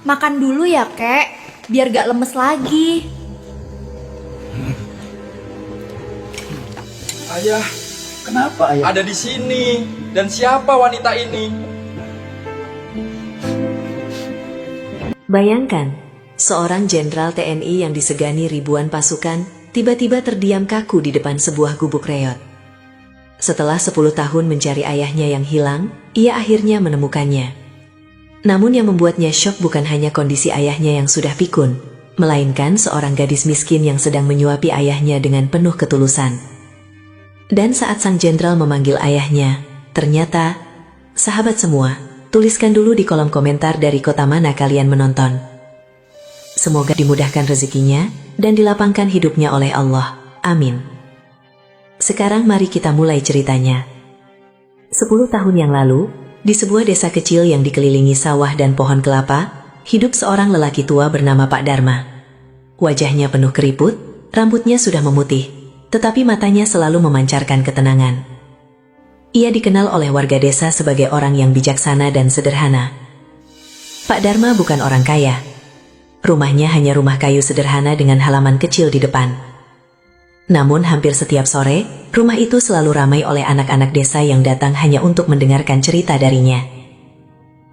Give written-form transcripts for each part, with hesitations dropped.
Makan dulu ya, Kek, biar gak lemes lagi. Ayah, Kenapa ayah? ada di sini. Dan siapa wanita ini? Bayangkan, seorang jenderal TNI yang disegani ribuan pasukan tiba-tiba terdiam kaku di depan sebuah gubuk reot. Setelah 10 tahun mencari ayahnya yang hilang, ia akhirnya menemukannya. Namun yang membuatnya syok bukan hanya kondisi ayahnya yang sudah pikun, melainkan seorang gadis miskin yang sedang menyuapi ayahnya dengan penuh ketulusan. Dan saat sang jenderal memanggil ayahnya, ternyata, sahabat semua, tuliskan dulu di kolom komentar dari kota mana kalian menonton. Semoga dimudahkan rezekinya dan dilapangkan hidupnya oleh Allah. Amin. Sekarang mari kita mulai ceritanya. 10 tahun yang lalu, di sebuah desa kecil yang dikelilingi sawah dan pohon kelapa, hidup seorang lelaki tua bernama Pak Dharma. Wajahnya penuh keriput, rambutnya sudah memutih, tetapi matanya selalu memancarkan ketenangan. Ia dikenal oleh warga desa sebagai orang yang bijaksana dan sederhana. Pak Dharma bukan orang kaya. Rumahnya hanya rumah kayu sederhana dengan halaman kecil di depan. Namun hampir setiap sore, rumah itu selalu ramai oleh anak-anak desa yang datang hanya untuk mendengarkan cerita darinya.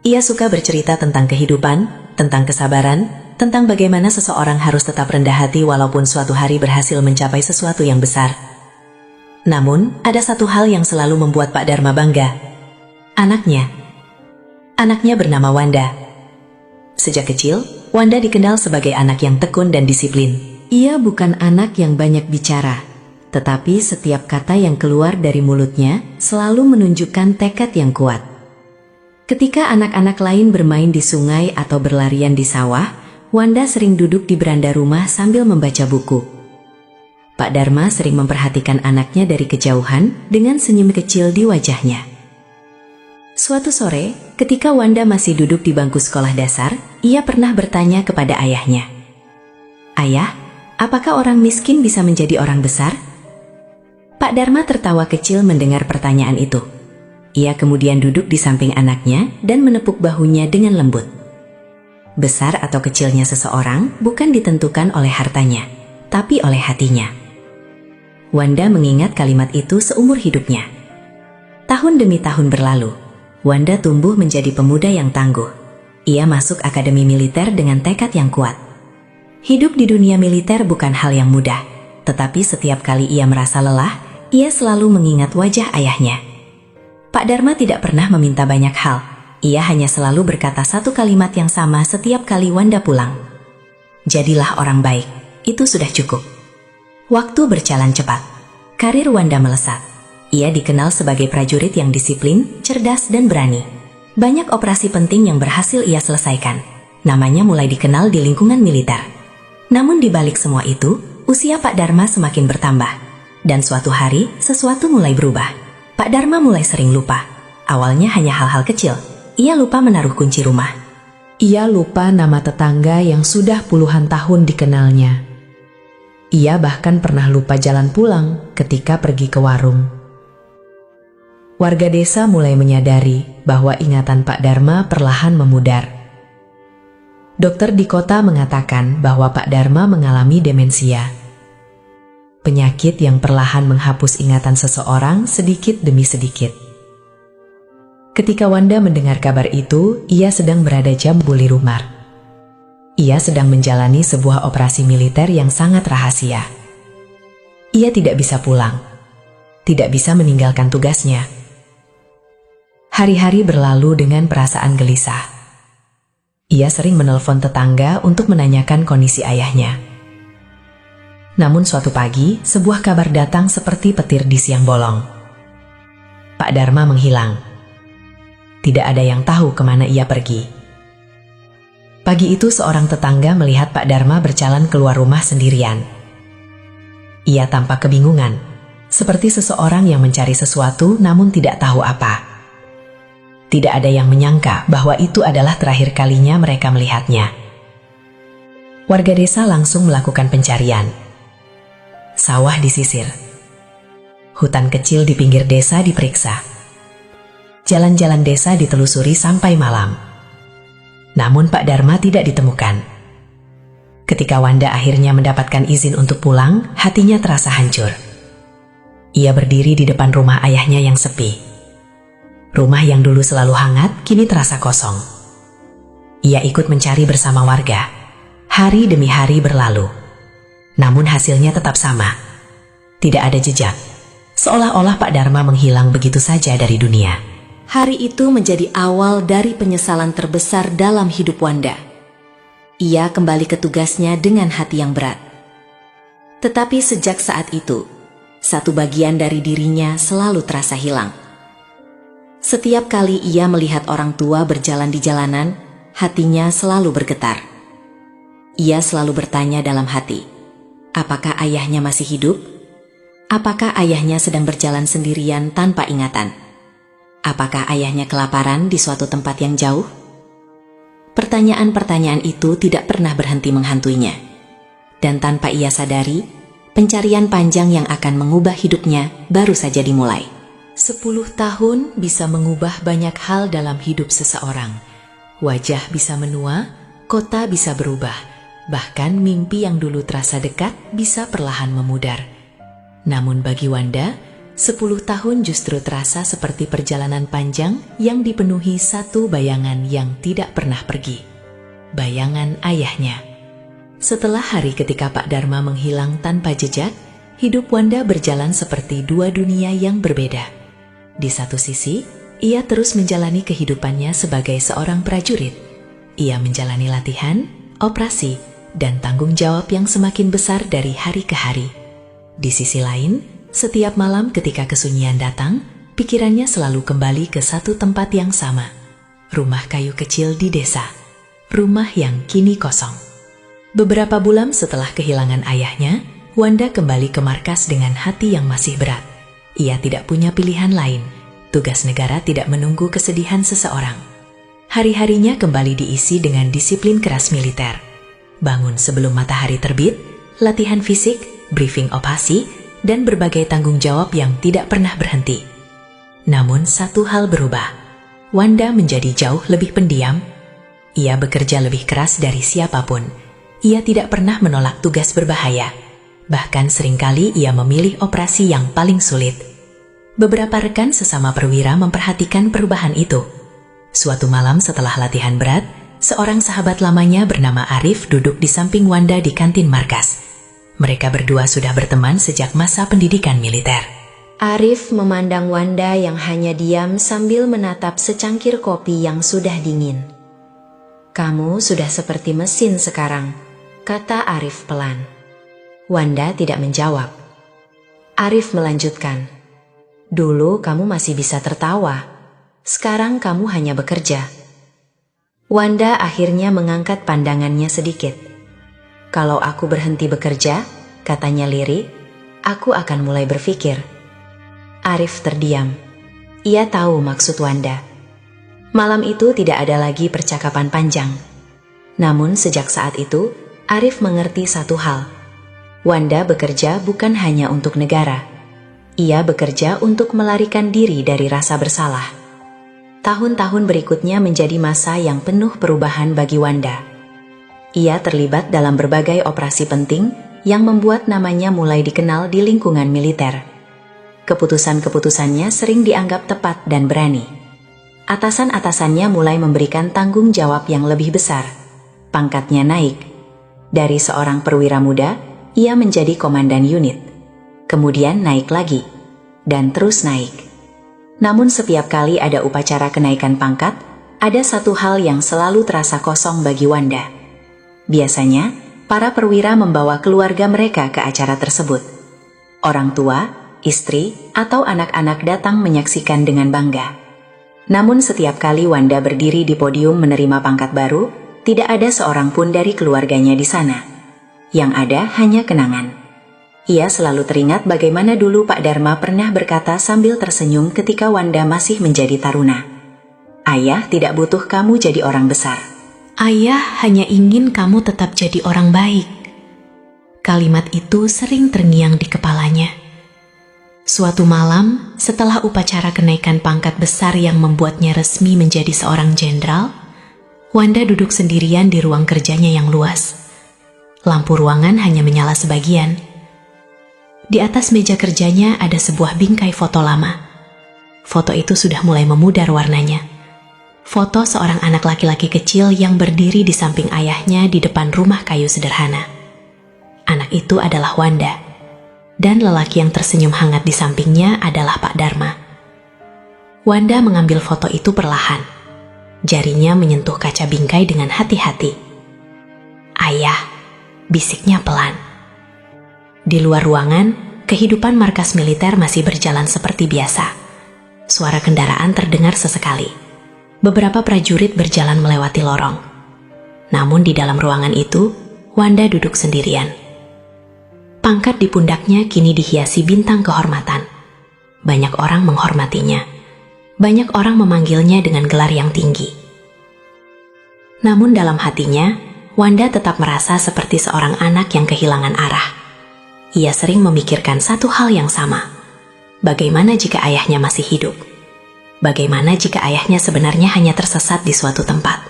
Ia suka bercerita tentang kehidupan, tentang kesabaran, tentang bagaimana seseorang harus tetap rendah hati walaupun suatu hari berhasil mencapai sesuatu yang besar. Namun, ada satu hal yang selalu membuat Pak Dharma bangga. Anaknya. Anaknya bernama Wanda. Sejak kecil, Wanda dikenal sebagai anak yang tekun dan disiplin. Ia bukan anak yang banyak bicara, tetapi setiap kata yang keluar dari mulutnya selalu menunjukkan tekad yang kuat. Ketika anak-anak lain bermain di sungai atau berlarian di sawah, Wanda sering duduk di beranda rumah sambil membaca buku. Pak Dharma sering memperhatikan anaknya dari kejauhan dengan senyum kecil di wajahnya. Suatu sore, ketika Wanda masih duduk di bangku sekolah dasar, ia pernah bertanya kepada ayahnya, "Ayah, apakah orang miskin bisa menjadi orang besar?" Pak Dharma tertawa kecil mendengar pertanyaan itu. Ia kemudian duduk di samping anaknya dan menepuk bahunya dengan lembut. Besar atau kecilnya seseorang bukan ditentukan oleh hartanya, tapi oleh hatinya. Wanda mengingat kalimat itu seumur hidupnya. Tahun demi tahun berlalu, Wanda tumbuh menjadi pemuda yang tangguh. Ia masuk akademi militer dengan tekad yang kuat. Hidup di dunia militer bukan hal yang mudah, tetapi setiap kali ia merasa lelah, ia selalu mengingat wajah ayahnya. Pak Dharma tidak pernah meminta banyak hal. Ia hanya selalu berkata satu kalimat yang sama setiap kali Wanda pulang. "Jadilah orang baik." Itu sudah cukup. Waktu berjalan cepat. Karir Wanda melesat. Ia dikenal sebagai prajurit yang disiplin, cerdas, dan berani. Banyak operasi penting yang berhasil ia selesaikan. Namanya mulai dikenal di lingkungan militer. Namun di balik semua itu, usia Pak Dharma semakin bertambah. Dan suatu hari, sesuatu mulai berubah. Pak Dharma mulai sering lupa. Awalnya hanya hal-hal kecil. Ia lupa menaruh kunci rumah. Ia lupa nama tetangga yang sudah puluhan tahun dikenalnya. Ia bahkan pernah lupa jalan pulang ketika pergi ke warung. Warga desa mulai menyadari bahwa ingatan Pak Dharma perlahan memudar. Dokter di kota mengatakan bahwa Pak Dharma mengalami demensia. Penyakit yang perlahan menghapus ingatan seseorang sedikit demi sedikit. Ketika Wanda mendengar kabar itu, ia sedang berada Jambu Rumar. Ia sedang menjalani sebuah operasi militer yang sangat rahasia. Ia tidak bisa pulang, tidak bisa meninggalkan tugasnya. Hari-hari berlalu dengan perasaan gelisah. Ia sering menelpon tetangga untuk menanyakan kondisi ayahnya. Namun suatu pagi, sebuah kabar datang seperti petir di siang bolong. Pak Dharma menghilang. Tidak ada yang tahu kemana ia pergi. Pagi itu seorang tetangga melihat Pak Dharma berjalan keluar rumah sendirian. Ia tampak kebingungan, seperti seseorang yang mencari sesuatu namun tidak tahu apa. Tidak ada yang menyangka bahwa itu adalah terakhir kalinya mereka melihatnya. Warga desa langsung melakukan pencarian. Sawah disisir. Hutan kecil di pinggir desa diperiksa. Jalan-jalan desa ditelusuri sampai malam. Namun Pak Dharma tidak ditemukan. Ketika Wanda akhirnya mendapatkan izin untuk pulang, hatinya terasa hancur. Ia berdiri di depan rumah ayahnya yang sepi. Rumah yang dulu selalu hangat, kini terasa kosong. Ia ikut mencari bersama warga. Hari demi hari berlalu. Namun hasilnya tetap sama. Tidak ada jejak. Seolah-olah Pak Dharma menghilang begitu saja dari dunia. Hari itu menjadi awal dari penyesalan terbesar dalam hidup Wanda. Ia kembali ke tugasnya dengan hati yang berat. Tetapi sejak saat itu, satu bagian dari dirinya selalu terasa hilang. Setiap kali ia melihat orang tua berjalan di jalanan, hatinya selalu bergetar. Ia selalu bertanya dalam hati, apakah ayahnya masih hidup? Apakah ayahnya sedang berjalan sendirian tanpa ingatan? Apakah ayahnya kelaparan di suatu tempat yang jauh? Pertanyaan-pertanyaan itu tidak pernah berhenti menghantuinya. Dan tanpa ia sadari, pencarian panjang yang akan mengubah hidupnya baru saja dimulai. 10 tahun bisa mengubah banyak hal dalam hidup seseorang. Wajah bisa menua, kota bisa berubah. Bahkan mimpi yang dulu terasa dekat bisa perlahan memudar. Namun bagi Wanda, 10 tahun justru terasa seperti perjalanan panjang yang dipenuhi satu bayangan yang tidak pernah pergi. Bayangan ayahnya. Setelah hari ketika Pak Dharma menghilang tanpa jejak, hidup Wanda berjalan seperti dua dunia yang berbeda. Di satu sisi, ia terus menjalani kehidupannya sebagai seorang prajurit. Ia menjalani latihan, operasi, dan tanggung jawab yang semakin besar dari hari ke hari. Di sisi lain, setiap malam ketika kesunyian datang, pikirannya selalu kembali ke satu tempat yang sama. Rumah kayu kecil di desa. Rumah yang kini kosong. Beberapa bulan setelah kehilangan ayahnya, Wanda kembali ke markas dengan hati yang masih berat. Ia tidak punya pilihan lain. Tugas negara tidak menunggu kesedihan seseorang. Hari-harinya kembali diisi dengan disiplin keras militer. Bangun sebelum matahari terbit, latihan fisik, briefing operasi, dan berbagai tanggung jawab yang tidak pernah berhenti. Namun satu hal berubah. Wanda menjadi jauh lebih pendiam. Ia bekerja lebih keras dari siapapun. Ia tidak pernah menolak tugas berbahaya. Bahkan seringkali ia memilih operasi yang paling sulit. Beberapa rekan sesama perwira memperhatikan perubahan itu. Suatu malam setelah latihan berat, seorang sahabat lamanya bernama Arif duduk di samping Wanda di kantin markas. Mereka berdua sudah berteman sejak masa pendidikan militer. Arif memandang Wanda yang hanya diam sambil menatap secangkir kopi yang sudah dingin. "Kamu sudah seperti mesin sekarang," kata Arif pelan. Wanda tidak menjawab. Arif melanjutkan, "Dulu kamu masih bisa tertawa. Sekarang kamu hanya bekerja." Wanda akhirnya mengangkat pandangannya sedikit. "Kalau aku berhenti bekerja," katanya lirih, "aku akan mulai berpikir." Arif terdiam. Ia tahu maksud Wanda. Malam itu tidak ada lagi percakapan panjang. Namun sejak saat itu, Arif mengerti satu hal. Wanda bekerja bukan hanya untuk negara. Ia bekerja untuk melarikan diri dari rasa bersalah. Tahun-tahun berikutnya menjadi masa yang penuh perubahan bagi Wanda. Ia terlibat dalam berbagai operasi penting yang membuat namanya mulai dikenal di lingkungan militer. Keputusan-keputusannya sering dianggap tepat dan berani. Atasan-atasannya mulai memberikan tanggung jawab yang lebih besar. Pangkatnya naik. Dari seorang perwira muda, ia menjadi komandan unit. Kemudian naik lagi, dan terus naik. Namun setiap kali ada upacara kenaikan pangkat, ada satu hal yang selalu terasa kosong bagi Wanda. Biasanya, para perwira membawa keluarga mereka ke acara tersebut. Orang tua, istri, atau anak-anak datang menyaksikan dengan bangga. Namun setiap kali Wanda berdiri di podium menerima pangkat baru, tidak ada seorang pun dari keluarganya di sana. Yang ada hanya kenangan. Ia selalu teringat bagaimana dulu Pak Dharma pernah berkata sambil tersenyum ketika Wanda masih menjadi taruna. "Ayah tidak butuh kamu jadi orang besar. Ayah hanya ingin kamu tetap jadi orang baik." Kalimat itu sering terngiang di kepalanya. Suatu malam, setelah upacara kenaikan pangkat besar yang membuatnya resmi menjadi seorang jenderal, Wanda duduk sendirian di ruang kerjanya yang luas. Lampu ruangan hanya menyala sebagian. Di atas meja kerjanya ada sebuah bingkai foto lama. Foto itu sudah mulai memudar warnanya. Foto seorang anak laki-laki kecil yang berdiri di samping ayahnya di depan rumah kayu sederhana. Anak itu adalah Wanda, dan lelaki yang tersenyum hangat di sampingnya adalah Pak Dharma. Wanda mengambil foto itu perlahan. Jarinya menyentuh kaca bingkai dengan hati-hati. "Ayah," bisiknya pelan. Di luar ruangan, kehidupan markas militer masih berjalan seperti biasa. Suara kendaraan terdengar sesekali. Beberapa prajurit berjalan melewati lorong. Namun di dalam ruangan itu, Wanda duduk sendirian. Pangkat di pundaknya kini dihiasi bintang kehormatan. Banyak orang menghormatinya. Banyak orang memanggilnya dengan gelar yang tinggi. Namun dalam hatinya, Wanda tetap merasa seperti seorang anak yang kehilangan arah. Ia sering memikirkan satu hal yang sama. Bagaimana jika ayahnya masih hidup? Bagaimana jika ayahnya sebenarnya hanya tersesat di suatu tempat?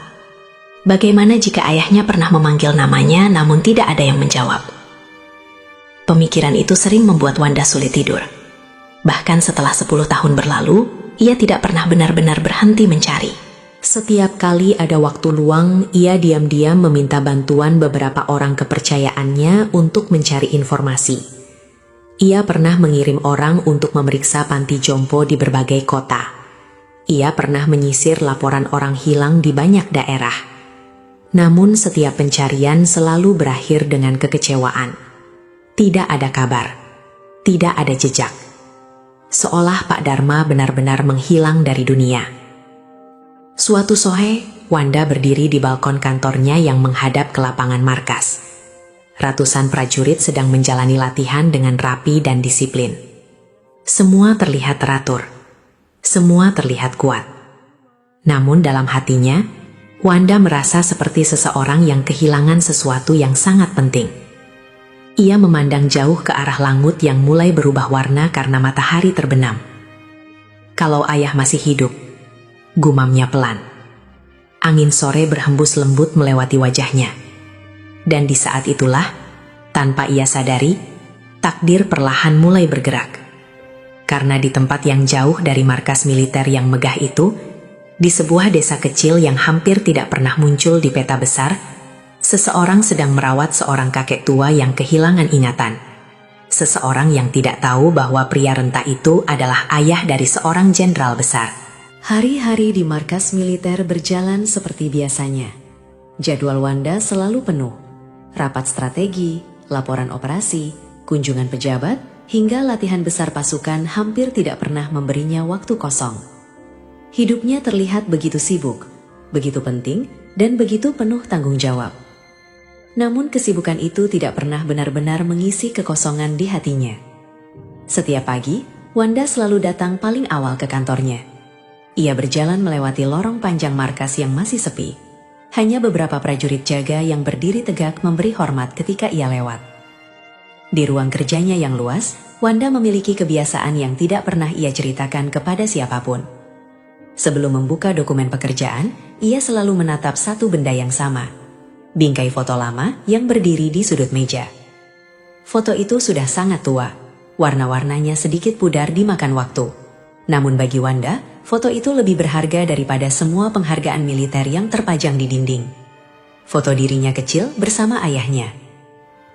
Bagaimana jika ayahnya pernah memanggil namanya namun tidak ada yang menjawab? Pemikiran itu sering membuat Wanda sulit tidur. Bahkan setelah 10 tahun berlalu, ia tidak pernah benar-benar berhenti mencari. Setiap kali ada waktu luang, ia diam-diam meminta bantuan beberapa orang kepercayaannya untuk mencari informasi. Ia pernah mengirim orang untuk memeriksa panti jompo di berbagai kota. Ia pernah menyisir laporan orang hilang di banyak daerah. Namun setiap pencarian selalu berakhir dengan kekecewaan. Tidak ada kabar, tidak ada jejak. Seolah Pak Dharma benar-benar menghilang dari dunia. Suatu sore, Wanda berdiri di balkon kantornya yang menghadap ke lapangan markas. Ratusan prajurit sedang menjalani latihan dengan rapi dan disiplin. Semua terlihat teratur. Semua terlihat kuat. Namun dalam hatinya, Wanda merasa seperti seseorang yang kehilangan sesuatu yang sangat penting. Ia memandang jauh ke arah langit yang mulai berubah warna karena matahari terbenam. "Kalau ayah masih hidup," gumamnya pelan. Angin sore berhembus lembut melewati wajahnya. Dan di saat itulah, tanpa ia sadari, takdir perlahan mulai bergerak. Karena di tempat yang jauh dari markas militer yang megah itu, di sebuah desa kecil yang hampir tidak pernah muncul di peta besar, seseorang sedang merawat seorang kakek tua yang kehilangan ingatan. Seseorang yang tidak tahu bahwa pria renta itu adalah ayah dari seorang jenderal besar. Hari-hari di markas militer berjalan seperti biasanya. Jadwal Wanda selalu penuh. Rapat strategi, laporan operasi, kunjungan pejabat, hingga latihan besar pasukan hampir tidak pernah memberinya waktu kosong. Hidupnya terlihat begitu sibuk, begitu penting, dan begitu penuh tanggung jawab. Namun kesibukan itu tidak pernah benar-benar mengisi kekosongan di hatinya. Setiap pagi, Wanda selalu datang paling awal ke kantornya. Ia berjalan melewati lorong panjang markas yang masih sepi. Hanya beberapa prajurit jaga yang berdiri tegak memberi hormat ketika ia lewat. Di ruang kerjanya yang luas, Wanda memiliki kebiasaan yang tidak pernah ia ceritakan kepada siapapun. Sebelum membuka dokumen pekerjaan, ia selalu menatap satu benda yang sama. Bingkai foto lama yang berdiri di sudut meja. Foto itu sudah sangat tua, warna-warnanya sedikit pudar dimakan waktu. Namun bagi Wanda, foto itu lebih berharga daripada semua penghargaan militer yang terpajang di dinding. Foto dirinya kecil bersama ayahnya.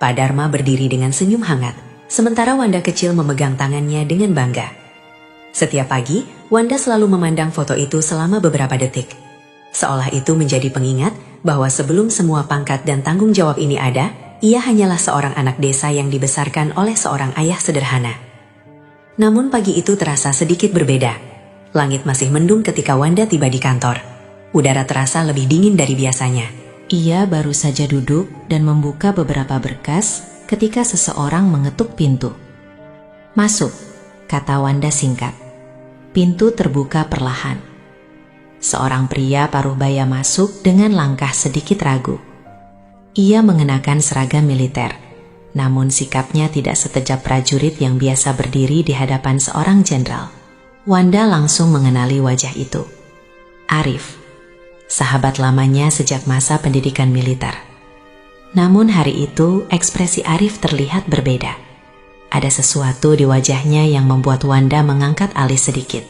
Pak Dharma berdiri dengan senyum hangat, sementara Wanda kecil memegang tangannya dengan bangga. Setiap pagi, Wanda selalu memandang foto itu selama beberapa detik. Seolah itu menjadi pengingat bahwa sebelum semua pangkat dan tanggung jawab ini ada, ia hanyalah seorang anak desa yang dibesarkan oleh seorang ayah sederhana. Namun pagi itu terasa sedikit berbeda. Langit masih mendung ketika Wanda tiba di kantor. Udara terasa lebih dingin dari biasanya. Ia baru saja duduk dan membuka beberapa berkas ketika seseorang mengetuk pintu. "Masuk," kata Wanda singkat. Pintu terbuka perlahan. Seorang pria paruh baya masuk dengan langkah sedikit ragu. Ia mengenakan seragam militer, namun sikapnya tidak setegap prajurit yang biasa berdiri di hadapan seorang jenderal. Wanda langsung mengenali wajah itu. Arif, sahabat lamanya sejak masa pendidikan militer. Namun hari itu ekspresi Arif terlihat berbeda. Ada sesuatu di wajahnya yang membuat Wanda mengangkat alis sedikit.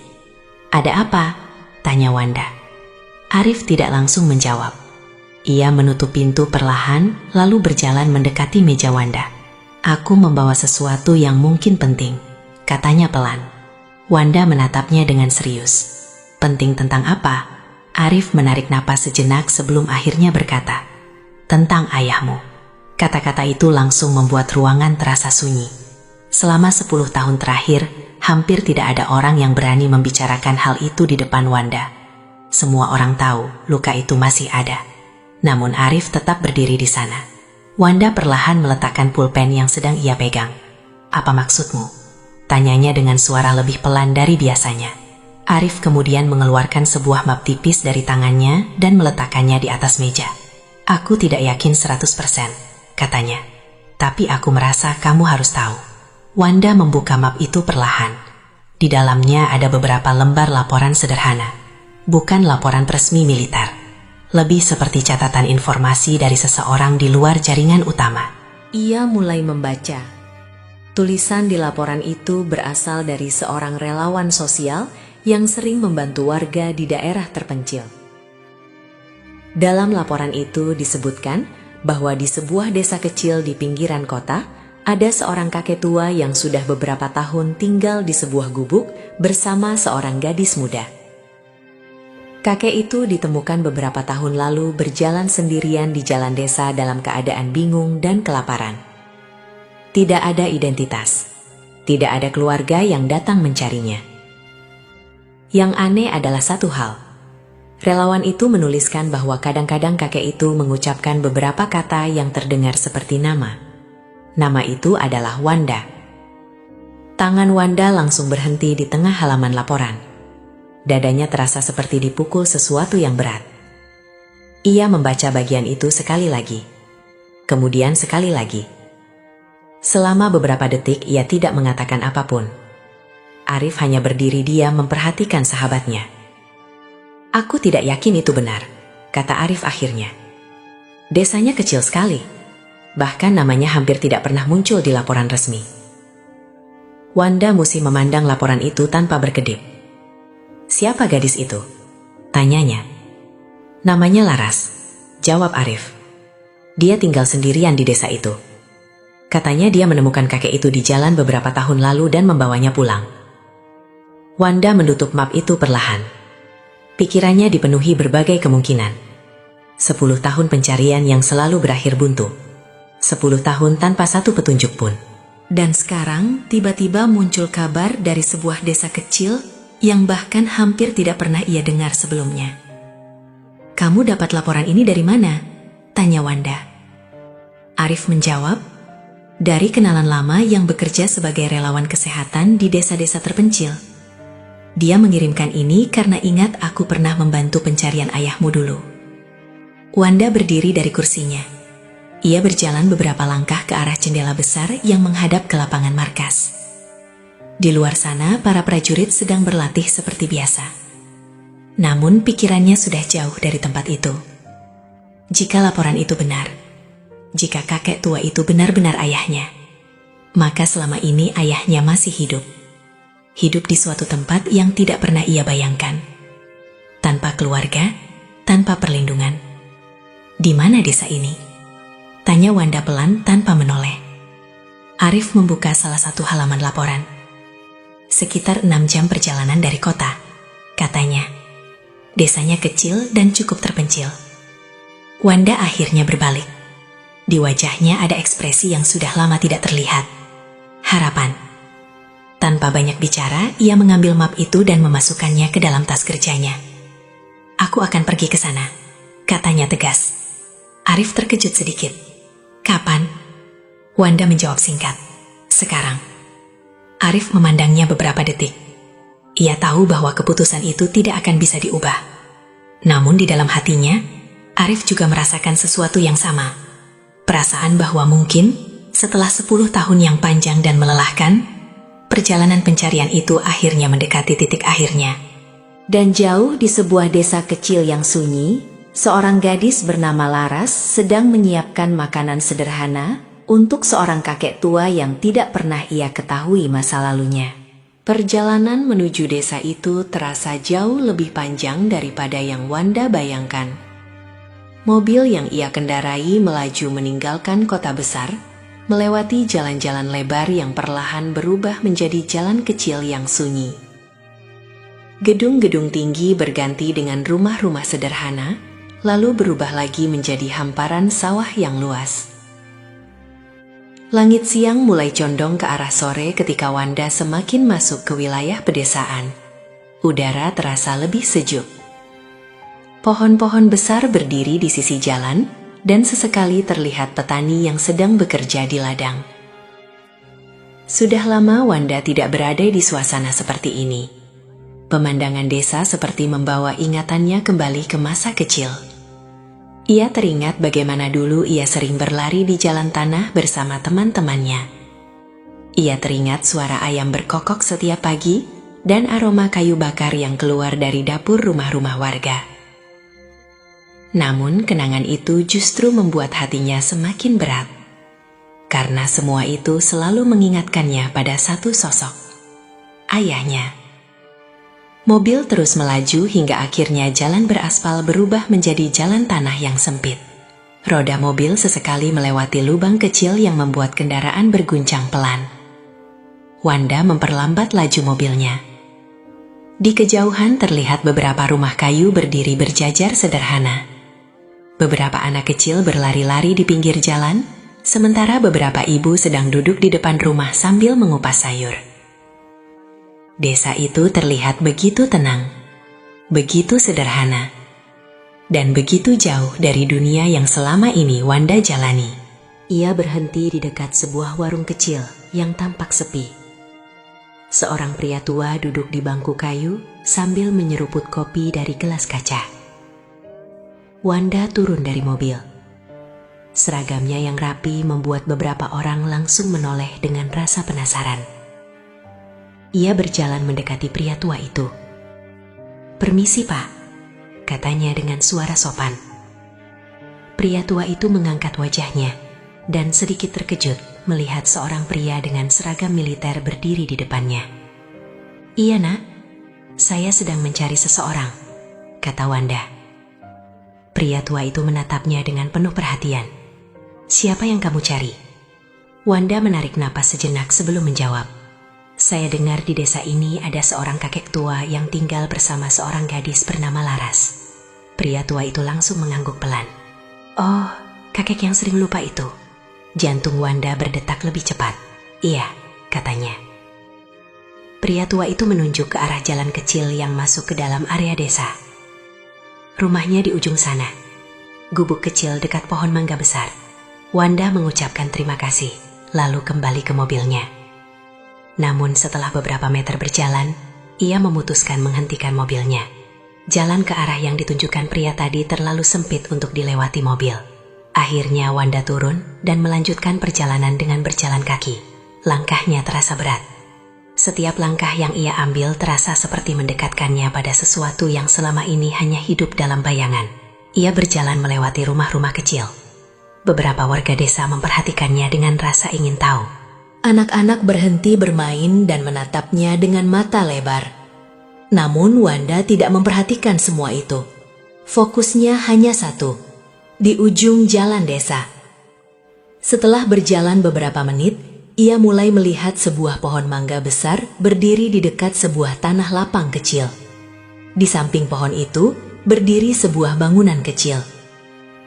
"Ada apa?" tanya Wanda. Arif tidak langsung menjawab. Ia menutup pintu perlahan lalu berjalan mendekati meja Wanda. "Aku membawa sesuatu yang mungkin penting," katanya pelan. Wanda menatapnya dengan serius. "Penting tentang apa?" Arif menarik napas sejenak sebelum akhirnya berkata, "Tentang ayahmu." Kata-kata itu langsung membuat ruangan terasa sunyi. Selama 10 tahun terakhir, hampir tidak ada orang yang berani membicarakan hal itu di depan Wanda. Semua orang tahu luka itu masih ada. Namun Arif tetap berdiri di sana. Wanda perlahan meletakkan pulpen yang sedang ia pegang. "Apa maksudmu?" tanyanya dengan suara lebih pelan dari biasanya. Arif kemudian mengeluarkan sebuah map tipis dari tangannya dan meletakkannya di atas meja. "Aku tidak yakin 100%, katanya. "Tapi aku merasa kamu harus tahu." Wanda membuka map itu perlahan. Di dalamnya ada beberapa lembar laporan sederhana. Bukan laporan resmi militer. Lebih seperti catatan informasi dari seseorang di luar jaringan utama. Ia mulai membaca. Tulisan di laporan itu berasal dari seorang relawan sosial yang sering membantu warga di daerah terpencil. Dalam laporan itu disebutkan bahwa di sebuah desa kecil di pinggiran kota, ada seorang kakek tua yang sudah beberapa tahun tinggal di sebuah gubuk bersama seorang gadis muda. Kakek itu ditemukan beberapa tahun lalu berjalan sendirian di jalan desa dalam keadaan bingung dan kelaparan. Tidak ada identitas, tidak ada keluarga yang datang mencarinya. Yang aneh adalah satu hal. Relawan itu menuliskan bahwa kadang-kadang kakek itu mengucapkan beberapa kata yang terdengar seperti nama. Nama itu adalah Wanda. Tangan Wanda langsung berhenti di tengah halaman laporan. Dadanya terasa seperti dipukul sesuatu yang berat. Ia membaca bagian itu sekali lagi. Kemudian sekali lagi. Selama beberapa detik ia tidak mengatakan apapun. Arif hanya berdiri diam memperhatikan sahabatnya. "Aku tidak yakin itu benar," kata Arif akhirnya. "Desanya kecil sekali. Bahkan namanya hampir tidak pernah muncul di laporan resmi." Wanda mesti memandang laporan itu tanpa berkedip. "Siapa gadis itu?" tanyanya. "Namanya Laras," jawab Arif. "Dia tinggal sendirian di desa itu. Katanya dia menemukan kakek itu di jalan beberapa tahun lalu dan membawanya pulang." Wanda menutup map itu perlahan. Pikirannya dipenuhi berbagai kemungkinan. 10 tahun pencarian yang selalu berakhir buntu. 10 tahun tanpa satu petunjuk pun. Dan sekarang tiba-tiba muncul kabar dari sebuah desa kecil yang bahkan hampir tidak pernah ia dengar sebelumnya. "Kamu dapat laporan ini dari mana?" tanya Wanda. Arif menjawab, "Dari kenalan lama yang bekerja sebagai relawan kesehatan di desa-desa terpencil. Dia mengirimkan ini karena ingat aku pernah membantu pencarian ayahmu dulu." Wanda berdiri dari kursinya. Ia berjalan beberapa langkah ke arah jendela besar yang menghadap ke lapangan markas. Di luar sana, para prajurit sedang berlatih seperti biasa. Namun pikirannya sudah jauh dari tempat itu. Jika laporan itu benar, jika kakek tua itu benar-benar ayahnya, maka selama ini ayahnya masih hidup. Hidup di suatu tempat yang tidak pernah ia bayangkan. Tanpa keluarga, tanpa perlindungan. "Di mana desa ini?" tanya Wanda pelan tanpa menoleh. Arif membuka salah satu halaman laporan. "Sekitar 6 jam perjalanan dari kota," katanya. "Desanya kecil dan cukup terpencil." Wanda akhirnya berbalik. Di wajahnya ada ekspresi yang sudah lama tidak terlihat. Harapan. Tanpa banyak bicara, ia mengambil map itu dan memasukkannya ke dalam tas kerjanya. "Aku akan pergi ke sana," katanya tegas. Arif terkejut sedikit. "Kapan?" Wanda menjawab singkat. "Sekarang." Arif memandangnya beberapa detik. Ia tahu bahwa keputusan itu tidak akan bisa diubah. Namun di dalam hatinya, Arif juga merasakan sesuatu yang sama. Perasaan bahwa mungkin setelah 10 tahun yang panjang dan melelahkan, perjalanan pencarian itu akhirnya mendekati titik akhirnya. Dan jauh di sebuah desa kecil yang sunyi, seorang gadis bernama Laras sedang menyiapkan makanan sederhana untuk seorang kakek tua yang tidak pernah ia ketahui masa lalunya. Perjalanan menuju desa itu terasa jauh lebih panjang daripada yang Wanda bayangkan. Mobil yang ia kendarai melaju meninggalkan kota besar, melewati jalan-jalan lebar yang perlahan berubah menjadi jalan kecil yang sunyi. Gedung-gedung tinggi berganti dengan rumah-rumah sederhana, lalu berubah lagi menjadi hamparan sawah yang luas. Langit siang mulai condong ke arah sore ketika Wanda semakin masuk ke wilayah pedesaan. Udara terasa lebih sejuk. Pohon-pohon besar berdiri di sisi jalan, dan sesekali terlihat petani yang sedang bekerja di ladang. Sudah lama Wanda tidak berada di suasana seperti ini. Pemandangan desa seperti membawa ingatannya kembali ke masa kecil. Ia teringat bagaimana dulu ia sering berlari di jalan tanah bersama teman-temannya. Ia teringat suara ayam berkokok setiap pagi dan aroma kayu bakar yang keluar dari dapur rumah-rumah warga. Namun kenangan itu justru membuat hatinya semakin berat. Karena semua itu selalu mengingatkannya pada satu sosok, ayahnya. Mobil terus melaju hingga akhirnya jalan beraspal berubah menjadi jalan tanah yang sempit. Roda mobil sesekali melewati lubang kecil yang membuat kendaraan berguncang pelan. Wanda memperlambat laju mobilnya. Di kejauhan terlihat beberapa rumah kayu berdiri berjajar sederhana. Beberapa anak kecil berlari-lari di pinggir jalan, sementara beberapa ibu sedang duduk di depan rumah sambil mengupas sayur. Desa itu terlihat begitu tenang, begitu sederhana, dan begitu jauh dari dunia yang selama ini Wanda jalani. Ia berhenti di dekat sebuah warung kecil yang tampak sepi. Seorang pria tua duduk di bangku kayu sambil menyeruput kopi dari gelas kaca. Wanda turun dari mobil. Seragamnya yang rapi membuat beberapa orang langsung menoleh dengan rasa penasaran. Ia berjalan mendekati pria tua itu. "Permisi, Pak," katanya dengan suara sopan. Pria tua itu mengangkat wajahnya dan sedikit terkejut melihat seorang pria dengan seragam militer berdiri di depannya. "Iya, Nak, saya sedang mencari seseorang," kata Wanda. Pria tua itu menatapnya dengan penuh perhatian. "Siapa yang kamu cari?" Wanda menarik napas sejenak sebelum menjawab. "Saya dengar di desa ini ada seorang kakek tua yang tinggal bersama seorang gadis bernama Laras." Pria tua itu langsung mengangguk pelan. "Oh, kakek yang sering lupa itu." Jantung Wanda berdetak lebih cepat. "Iya," katanya. Pria tua itu menunjuk ke arah jalan kecil yang masuk ke dalam area desa. "Rumahnya di ujung sana. Gubuk kecil dekat pohon mangga besar." Wanda mengucapkan terima kasih, lalu kembali ke mobilnya. Namun setelah beberapa meter berjalan, ia memutuskan menghentikan mobilnya. Jalan ke arah yang ditunjukkan pria tadi terlalu sempit untuk dilewati mobil. Akhirnya Wanda turun dan melanjutkan perjalanan dengan berjalan kaki. Langkahnya terasa berat. Setiap langkah yang ia ambil terasa seperti mendekatkannya pada sesuatu yang selama ini hanya hidup dalam bayangan. Ia berjalan melewati rumah-rumah kecil. Beberapa warga desa memperhatikannya dengan rasa ingin tahu. Anak-anak berhenti bermain dan menatapnya dengan mata lebar. Namun Wanda tidak memperhatikan semua itu. Fokusnya hanya satu, di ujung jalan desa. Setelah berjalan beberapa menit, ia mulai melihat sebuah pohon mangga besar berdiri di dekat sebuah tanah lapang kecil. Di samping pohon itu, berdiri sebuah bangunan kecil.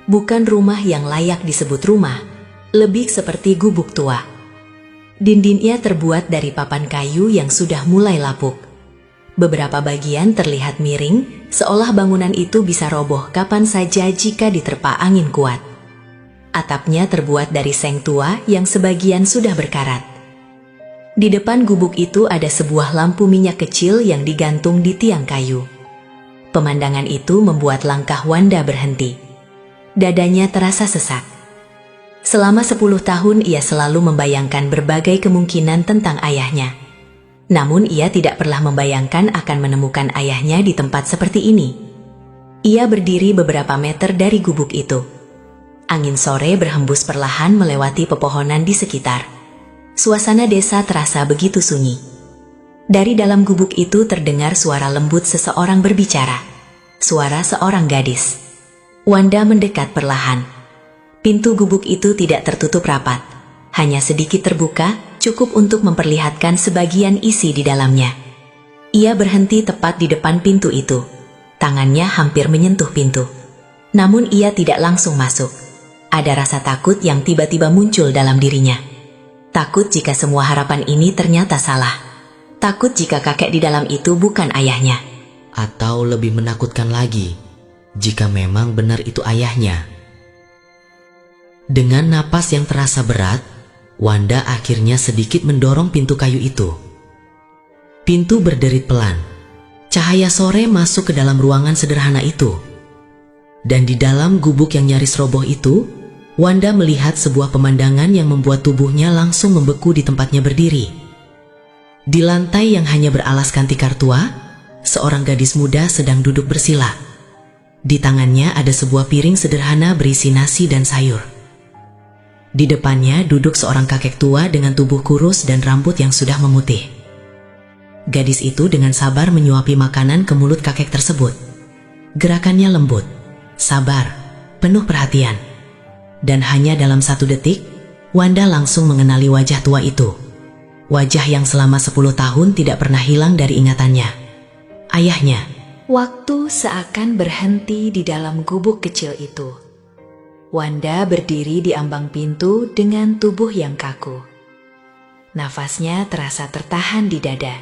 Bukan rumah yang layak disebut rumah, lebih seperti gubuk tua. Dindingnya terbuat dari papan kayu yang sudah mulai lapuk. Beberapa bagian terlihat miring, seolah bangunan itu bisa roboh kapan saja jika diterpa angin kuat. Atapnya terbuat dari seng tua yang sebagian sudah berkarat. Di depan gubuk itu ada sebuah lampu minyak kecil yang digantung di tiang kayu. Pemandangan itu membuat langkah Wanda berhenti. Dadanya terasa sesak. Selama 10 tahun ia selalu membayangkan berbagai kemungkinan tentang ayahnya. Namun ia tidak pernah membayangkan akan menemukan ayahnya di tempat seperti ini. Ia berdiri beberapa meter dari gubuk itu. Angin sore berhembus perlahan melewati pepohonan di sekitar. Suasana desa terasa begitu sunyi. Dari dalam gubuk itu terdengar suara lembut seseorang berbicara. Suara seorang gadis. Wanda mendekat perlahan. Pintu gubuk itu tidak tertutup rapat. Hanya sedikit terbuka, cukup untuk memperlihatkan sebagian isi di dalamnya. Ia berhenti tepat di depan pintu itu. Tangannya hampir menyentuh pintu. Namun ia tidak langsung masuk. Ada rasa takut yang tiba-tiba muncul dalam dirinya. Takut jika semua harapan ini ternyata salah. Takut jika kakek di dalam itu bukan ayahnya. Atau lebih menakutkan lagi, jika memang benar itu ayahnya. Dengan napas yang terasa berat, Wanda akhirnya sedikit mendorong pintu kayu itu. Pintu berderit pelan. Cahaya sore masuk ke dalam ruangan sederhana itu. Dan di dalam gubuk yang nyaris roboh itu, Wanda melihat sebuah pemandangan yang membuat tubuhnya langsung membeku di tempatnya berdiri. Di lantai yang hanya beralaskan tikar tua, seorang gadis muda sedang duduk bersila. Di tangannya ada sebuah piring sederhana berisi nasi dan sayur. Di depannya duduk seorang kakek tua dengan tubuh kurus dan rambut yang sudah memutih. Gadis itu dengan sabar menyuapi makanan ke mulut kakek tersebut. Gerakannya lembut, sabar, penuh perhatian. Dan hanya dalam 1 detik, Wanda langsung mengenali wajah tua itu. Wajah yang selama 10 tahun tidak pernah hilang dari ingatannya. Ayahnya. Waktu seakan berhenti di dalam gubuk kecil itu. Wanda berdiri di ambang pintu dengan tubuh yang kaku. Nafasnya terasa tertahan di dada.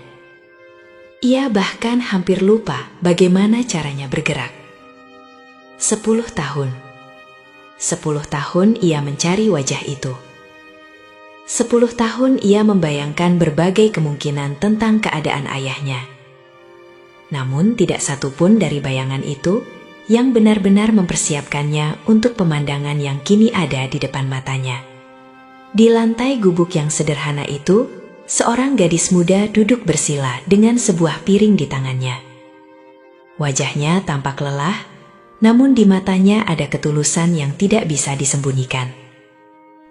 Ia bahkan hampir lupa bagaimana caranya bergerak. 10 tahun. 10 tahun ia mencari wajah itu. 10 tahun ia membayangkan berbagai kemungkinan tentang keadaan ayahnya. Namun tidak satu pun dari bayangan itu yang benar-benar mempersiapkannya untuk pemandangan yang kini ada di depan matanya. Di lantai gubuk yang sederhana itu, seorang gadis muda duduk bersila dengan sebuah piring di tangannya. Wajahnya tampak lelah, namun di matanya ada ketulusan yang tidak bisa disembunyikan.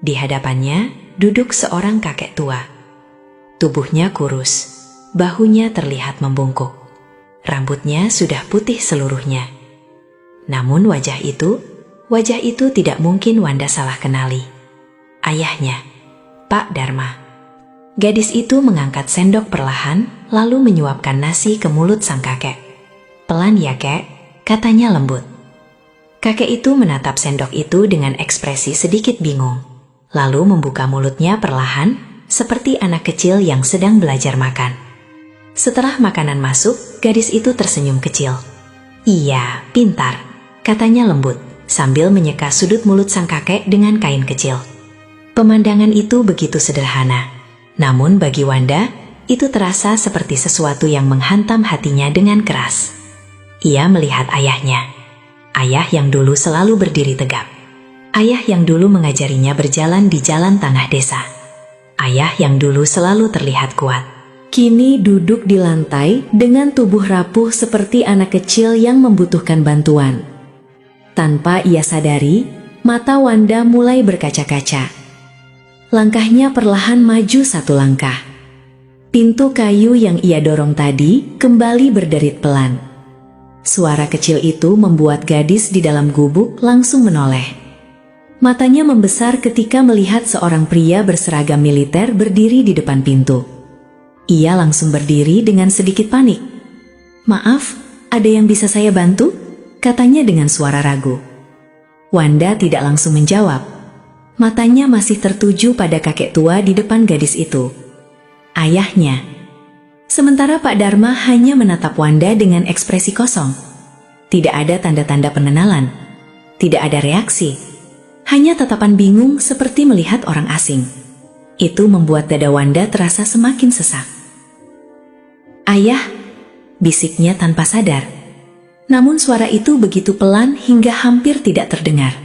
Di hadapannya duduk seorang kakek tua. Tubuhnya kurus, bahunya terlihat membungkuk. Rambutnya sudah putih seluruhnya. Namun wajah itu tidak mungkin Wanda salah kenali. Ayahnya, Pak Dharma. Gadis itu mengangkat sendok perlahan, lalu menyuapkan nasi ke mulut sang kakek. Pelan ya kek, katanya lembut. Kakek itu menatap sendok itu dengan ekspresi sedikit bingung, lalu membuka mulutnya perlahan, seperti anak kecil yang sedang belajar makan. Setelah makanan masuk, gadis itu tersenyum kecil. Iya, pintar, katanya lembut, sambil menyeka sudut mulut sang kakek dengan kain kecil. Pemandangan itu begitu sederhana, namun bagi Wanda, itu terasa seperti sesuatu yang menghantam hatinya dengan keras. Ia melihat ayahnya. Ayah yang dulu selalu berdiri tegap. Ayah yang dulu mengajarinya berjalan di jalan tanah desa. Ayah yang dulu selalu terlihat kuat. Kini duduk di lantai dengan tubuh rapuh seperti anak kecil yang membutuhkan bantuan. Tanpa ia sadari, mata Wanda mulai berkaca-kaca. Langkahnya perlahan maju 1 langkah. Pintu kayu yang ia dorong tadi kembali berderit pelan. Suara kecil itu membuat gadis di dalam gubuk langsung menoleh. Matanya membesar ketika melihat seorang pria berseragam militer berdiri di depan pintu. Ia langsung berdiri dengan sedikit panik. "Maaf, ada yang bisa saya bantu?" katanya dengan suara ragu. Wanda tidak langsung menjawab. Matanya masih tertuju pada kakek tua di depan gadis itu. Ayahnya. Sementara Pak Dharma hanya menatap Wanda dengan ekspresi kosong. Tidak ada tanda-tanda pengenalan. Tidak ada reaksi. Hanya tatapan bingung seperti melihat orang asing. Itu membuat dada Wanda terasa semakin sesak. "Ayah," bisiknya tanpa sadar. Namun suara itu begitu pelan hingga hampir tidak terdengar.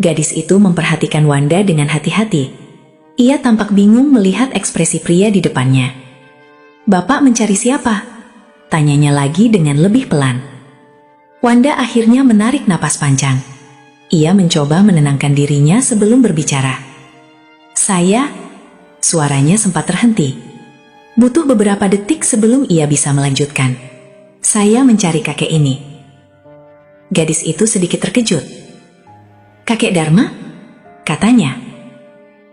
Gadis itu memperhatikan Wanda dengan hati-hati. Ia tampak bingung melihat ekspresi pria di depannya. Bapak mencari siapa? Tanyanya lagi dengan lebih pelan. Wanda akhirnya menarik napas panjang. Ia mencoba menenangkan dirinya sebelum berbicara. Saya, suaranya sempat terhenti. Butuh beberapa detik sebelum ia bisa melanjutkan. Saya mencari kakek ini. Gadis itu sedikit terkejut. Kakek Dharma? Katanya.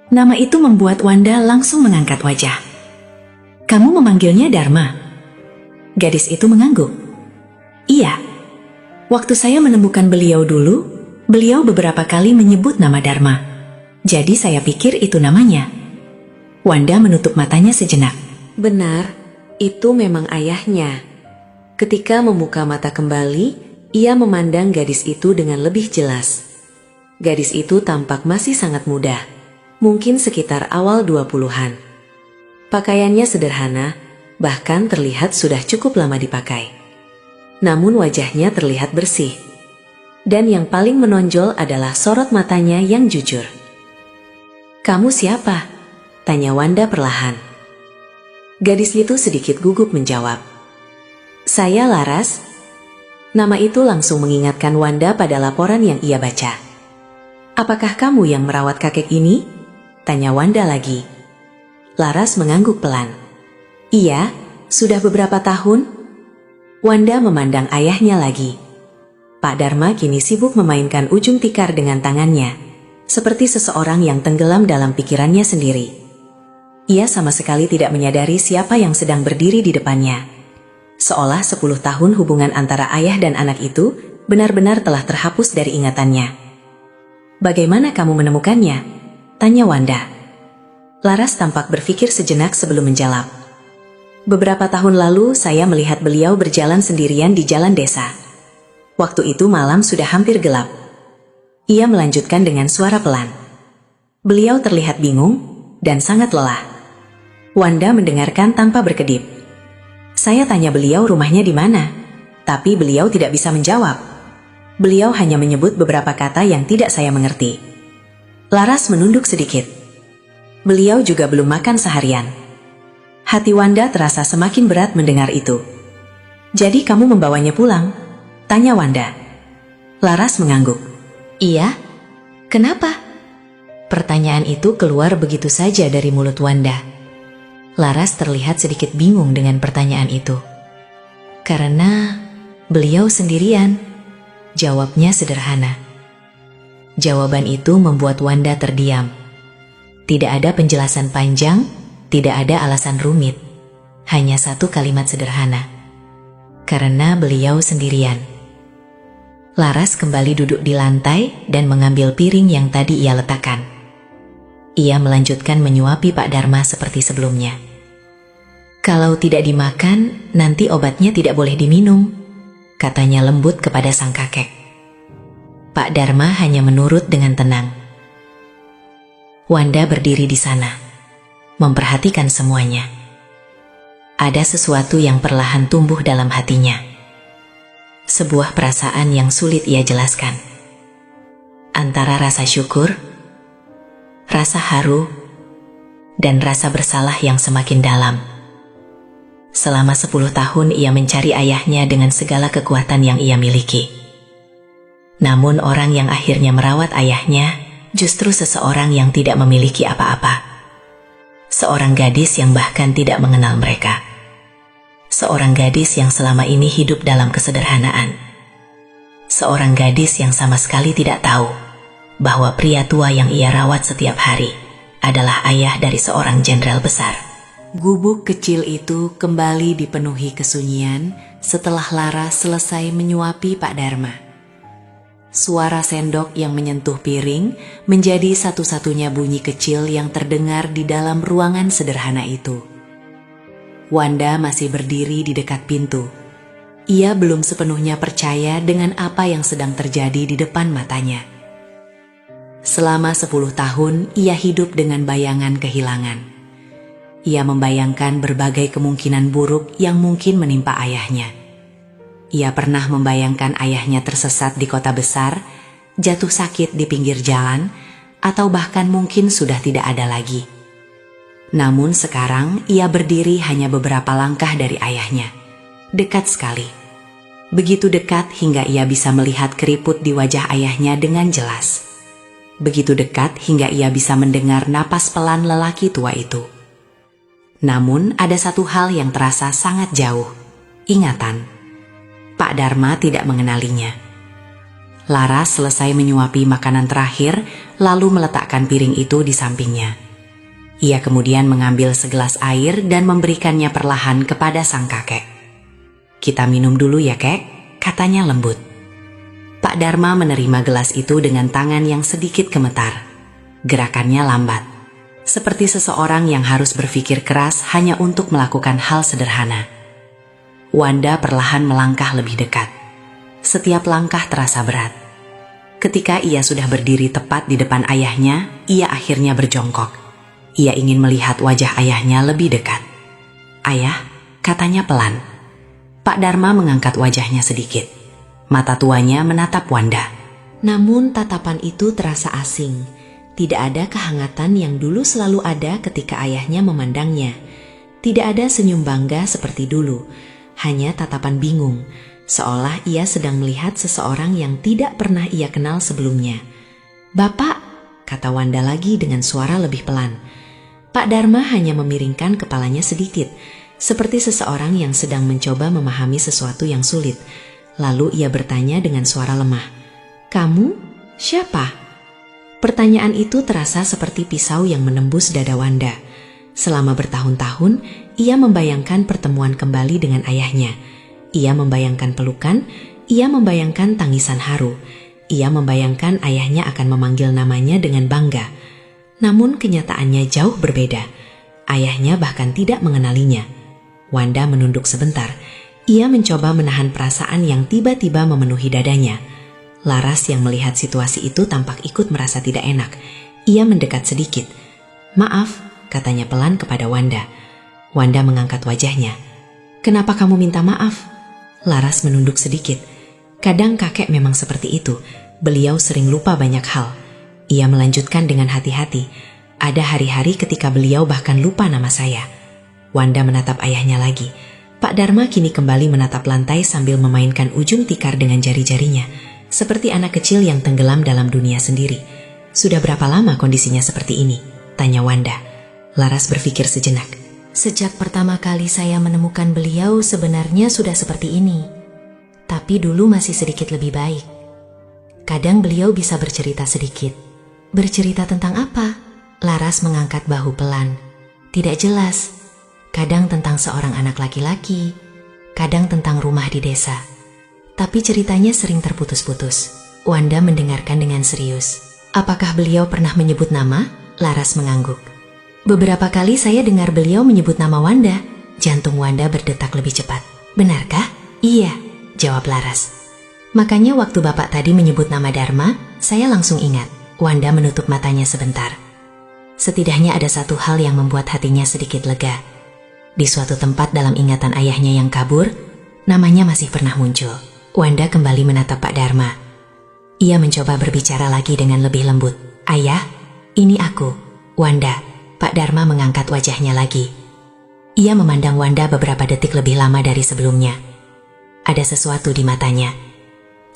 Nama itu membuat Wanda langsung mengangkat wajah. Kamu memanggilnya Dharma? Gadis itu mengangguk. Iya. Waktu saya menemukan beliau dulu, beliau beberapa kali menyebut nama Dharma. Jadi saya pikir itu namanya. Wanda menutup matanya sejenak. Benar, itu memang ayahnya. Ketika membuka mata kembali, ia memandang gadis itu dengan lebih jelas. Gadis itu tampak masih sangat muda, mungkin sekitar awal 20-an. Pakaiannya sederhana, bahkan terlihat sudah cukup lama dipakai. Namun wajahnya terlihat bersih. Dan yang paling menonjol adalah sorot matanya yang jujur. "Kamu siapa?" tanya Wanda perlahan. Gadis itu sedikit gugup menjawab. "Saya Laras." Nama itu langsung mengingatkan Wanda pada laporan yang ia baca. "Apakah kamu yang merawat kakek ini?" tanya Wanda lagi. Laras mengangguk pelan. "Iya, sudah beberapa tahun." Wanda memandang ayahnya lagi. Pak Dharma kini sibuk memainkan ujung tikar dengan tangannya, seperti seseorang yang tenggelam dalam pikirannya sendiri. Ia sama sekali tidak menyadari siapa yang sedang berdiri di depannya. Seolah 10 tahun hubungan antara ayah dan anak itu benar-benar telah terhapus dari ingatannya. "Bagaimana kamu menemukannya?" tanya Wanda. Laras tampak berpikir sejenak sebelum menjawab. "Beberapa tahun lalu saya melihat beliau berjalan sendirian di jalan desa. Waktu itu malam sudah hampir gelap." Ia melanjutkan dengan suara pelan. Beliau terlihat bingung dan sangat lelah. Wanda mendengarkan tanpa berkedip. Saya tanya beliau rumahnya di mana, tapi beliau tidak bisa menjawab. Beliau hanya menyebut beberapa kata yang tidak saya mengerti. Laras menunduk sedikit. Beliau juga belum makan seharian. Hati Wanda terasa semakin berat mendengar itu. "Jadi kamu membawanya pulang?" tanya Wanda. Laras mengangguk. "Iya, kenapa?" Pertanyaan itu keluar begitu saja dari mulut Wanda. Laras terlihat sedikit bingung dengan pertanyaan itu. "Karena beliau sendirian," jawabnya sederhana. Jawaban itu membuat Wanda terdiam. Tidak ada penjelasan panjang, tidak ada alasan rumit. Hanya satu kalimat sederhana. "Karena beliau sendirian." Laras kembali duduk di lantai dan mengambil piring yang tadi ia letakkan. Ia melanjutkan menyuapi Pak Dharma seperti sebelumnya. "Kalau tidak dimakan, nanti obatnya tidak boleh diminum," katanya lembut kepada sang kakek. Pak Dharma hanya menurut dengan tenang. Wanda berdiri di sana, memperhatikan semuanya. Ada sesuatu yang perlahan tumbuh dalam hatinya. Sebuah perasaan yang sulit ia jelaskan. Antara rasa syukur, rasa haru, dan rasa bersalah yang semakin dalam. Selama 10 tahun ia mencari ayahnya dengan segala kekuatan yang ia miliki. Namun orang yang akhirnya merawat ayahnya justru seseorang yang tidak memiliki apa-apa. Seorang gadis yang bahkan tidak mengenal mereka. Seorang gadis yang selama ini hidup dalam kesederhanaan. Seorang gadis yang sama sekali tidak tahu bahwa pria tua yang ia rawat setiap hari adalah ayah dari seorang jenderal besar. Gubuk kecil itu kembali dipenuhi kesunyian setelah Laras selesai menyuapi Pak Dharma. Suara sendok yang menyentuh piring menjadi satu-satunya bunyi kecil yang terdengar di dalam ruangan sederhana itu. Wanda masih berdiri di dekat pintu. Ia belum sepenuhnya percaya dengan apa yang sedang terjadi di depan matanya. Selama 10 tahun ia hidup dengan bayangan kehilangan. Ia membayangkan berbagai kemungkinan buruk yang mungkin menimpa ayahnya. Ia pernah membayangkan ayahnya tersesat di kota besar, jatuh sakit di pinggir jalan, atau bahkan mungkin sudah tidak ada lagi. Namun sekarang ia berdiri hanya beberapa langkah dari ayahnya. Dekat sekali. Begitu dekat hingga ia bisa melihat keriput di wajah ayahnya dengan jelas. Begitu dekat hingga ia bisa mendengar napas pelan lelaki tua itu. Namun ada satu hal yang terasa sangat jauh. Ingatan. Pak Dharma tidak mengenalinya. Laras selesai menyuapi makanan terakhir, lalu meletakkan piring itu di sampingnya. Ia kemudian mengambil segelas air dan memberikannya perlahan kepada sang kakek. "Kita minum dulu ya, Kek," katanya lembut. Pak Dharma menerima gelas itu dengan tangan yang sedikit gemetar. Gerakannya lambat, seperti seseorang yang harus berpikir keras hanya untuk melakukan hal sederhana. Wanda perlahan melangkah lebih dekat. Setiap langkah terasa berat. Ketika ia sudah berdiri tepat di depan ayahnya, ia akhirnya berjongkok. Ia ingin melihat wajah ayahnya lebih dekat. "Ayah," katanya pelan. Pak Dharma mengangkat wajahnya sedikit. Mata tuanya menatap Wanda. Namun tatapan itu terasa asing. Tidak ada kehangatan yang dulu selalu ada ketika ayahnya memandangnya. Tidak ada senyum bangga seperti dulu. Hanya tatapan bingung, seolah ia sedang melihat seseorang yang tidak pernah ia kenal sebelumnya. "Bapak," kata Wanda lagi dengan suara lebih pelan. Pak Dharma hanya memiringkan kepalanya sedikit, seperti seseorang yang sedang mencoba memahami sesuatu yang sulit. Lalu ia bertanya dengan suara lemah, "Kamu? Siapa?" Pertanyaan itu terasa seperti pisau yang menembus dada Wanda. Selama bertahun-tahun, ia membayangkan pertemuan kembali dengan ayahnya. Ia membayangkan pelukan, ia membayangkan tangisan haru. Ia membayangkan ayahnya akan memanggil namanya dengan bangga. Namun kenyataannya jauh berbeda. Ayahnya bahkan tidak mengenalinya. Wanda menunduk sebentar. Ia mencoba menahan perasaan yang tiba-tiba memenuhi dadanya. Laras yang melihat situasi itu tampak ikut merasa tidak enak. Ia mendekat sedikit. "Maaf," katanya pelan kepada Wanda. Wanda mengangkat wajahnya. "Kenapa kamu minta maaf?" Laras menunduk sedikit. Kadang kakek memang seperti itu. Beliau sering lupa banyak hal. Ia melanjutkan dengan hati-hati. "Ada hari-hari ketika beliau bahkan lupa nama saya." Wanda menatap ayahnya lagi. Pak Dharma kini kembali menatap lantai sambil memainkan ujung tikar dengan jari-jarinya, seperti anak kecil yang tenggelam dalam dunia sendiri. "Sudah berapa lama kondisinya seperti ini?" tanya Wanda. Laras berpikir sejenak. "Sejak pertama kali saya menemukan beliau sebenarnya sudah seperti ini. Tapi dulu masih sedikit lebih baik. Kadang beliau bisa bercerita sedikit." "Bercerita tentang apa?" Laras mengangkat bahu pelan. "Tidak jelas. Kadang tentang seorang anak laki-laki, kadang tentang rumah di desa. Tapi ceritanya sering terputus-putus." Wanda mendengarkan dengan serius. "Apakah beliau pernah menyebut nama?" Laras mengangguk. "Beberapa kali saya dengar beliau menyebut nama Wanda." Jantung Wanda berdetak lebih cepat. "Benarkah?" "Iya," jawab Laras. "Makanya waktu Bapak tadi menyebut nama Dharma, saya langsung ingat." Wanda menutup matanya sebentar. Setidaknya ada satu hal yang membuat hatinya sedikit lega. Di suatu tempat dalam ingatan ayahnya yang kabur, namanya masih pernah muncul. Wanda kembali menatap Pak Dharma. Ia mencoba berbicara lagi dengan lebih lembut. "Ayah, ini aku, Wanda." Pak Dharma mengangkat wajahnya lagi. Ia memandang Wanda beberapa detik lebih lama dari sebelumnya. Ada sesuatu di matanya,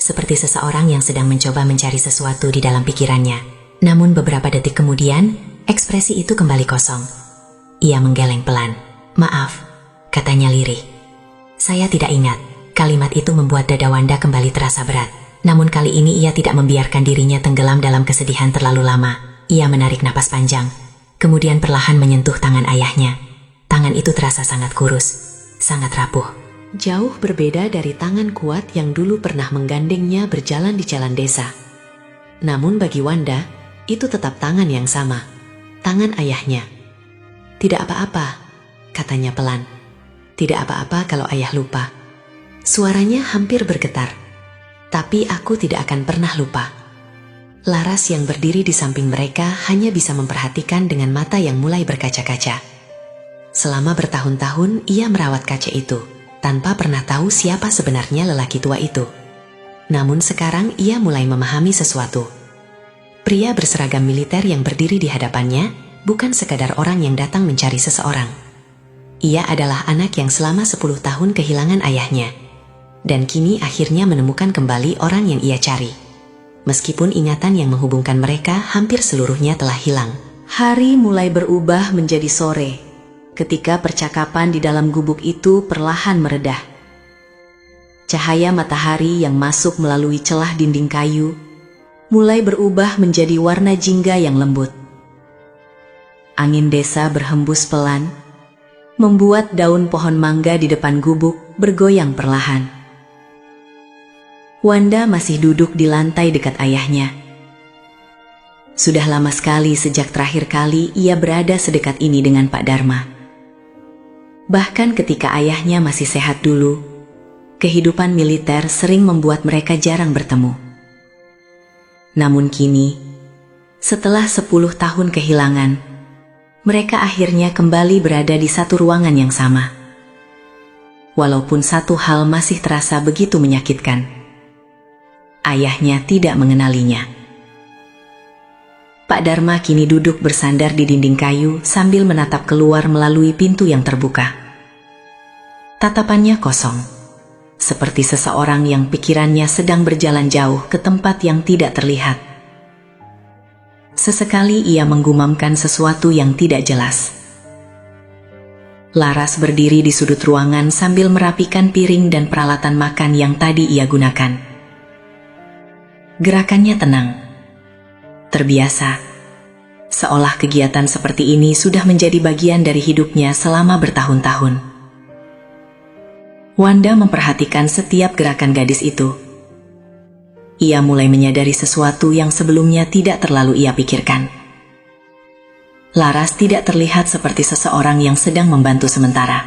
seperti seseorang yang sedang mencoba mencari sesuatu di dalam pikirannya. Namun beberapa detik kemudian, ekspresi itu kembali kosong. Ia menggeleng pelan. "Maaf," katanya lirih. "Saya tidak ingat." Kalimat itu membuat dada Wanda kembali terasa berat. Namun kali ini ia tidak membiarkan dirinya tenggelam dalam kesedihan terlalu lama. Ia menarik napas panjang, kemudian perlahan menyentuh tangan ayahnya. Tangan itu terasa sangat kurus, sangat rapuh. Jauh berbeda dari tangan kuat yang dulu pernah menggandengnya berjalan di jalan desa. Namun bagi Wanda, itu tetap tangan yang sama, tangan ayahnya. "Tidak apa-apa," katanya pelan. "Tidak apa-apa kalau ayah lupa." Suaranya hampir bergetar. "Tapi aku tidak akan pernah lupa." Laras yang berdiri di samping mereka hanya bisa memperhatikan dengan mata yang mulai berkaca-kaca. Selama bertahun-tahun ia merawat kaca itu, tanpa pernah tahu siapa sebenarnya lelaki tua itu. Namun sekarang ia mulai memahami sesuatu. Pria berseragam militer yang berdiri di hadapannya, bukan sekadar orang yang datang mencari seseorang. Ia adalah anak yang selama 10 tahun kehilangan ayahnya, dan kini akhirnya menemukan kembali orang yang ia cari. Meskipun ingatan yang menghubungkan mereka hampir seluruhnya telah hilang. Hari mulai berubah menjadi sore, ketika percakapan di dalam gubuk itu perlahan meredah. Cahaya matahari yang masuk melalui celah dinding kayu mulai berubah menjadi warna jingga yang lembut. Angin desa berhembus pelan, membuat daun pohon mangga di depan gubuk bergoyang perlahan. Wanda masih duduk di lantai dekat ayahnya. Sudah lama sekali sejak terakhir kali ia berada sedekat ini dengan Pak Dharma. Bahkan ketika ayahnya masih sehat dulu, kehidupan militer sering membuat mereka jarang bertemu. Namun kini, setelah 10 tahun kehilangan, mereka akhirnya kembali berada di satu ruangan yang sama. Walaupun satu hal masih terasa begitu menyakitkan. Ayahnya tidak mengenalinya. Pak Dharma kini duduk bersandar di dinding kayu sambil menatap keluar melalui pintu yang terbuka. Tatapannya kosong. Seperti seseorang yang pikirannya sedang berjalan jauh ke tempat yang tidak terlihat. Sesekali ia menggumamkan sesuatu yang tidak jelas. Laras berdiri di sudut ruangan sambil merapikan piring dan peralatan makan yang tadi ia gunakan. Gerakannya tenang, terbiasa, seolah kegiatan seperti ini sudah menjadi bagian dari hidupnya selama bertahun-tahun. Wanda memperhatikan setiap gerakan gadis itu. Ia mulai menyadari sesuatu yang sebelumnya tidak terlalu ia pikirkan. Laras tidak terlihat seperti seseorang yang sedang membantu sementara.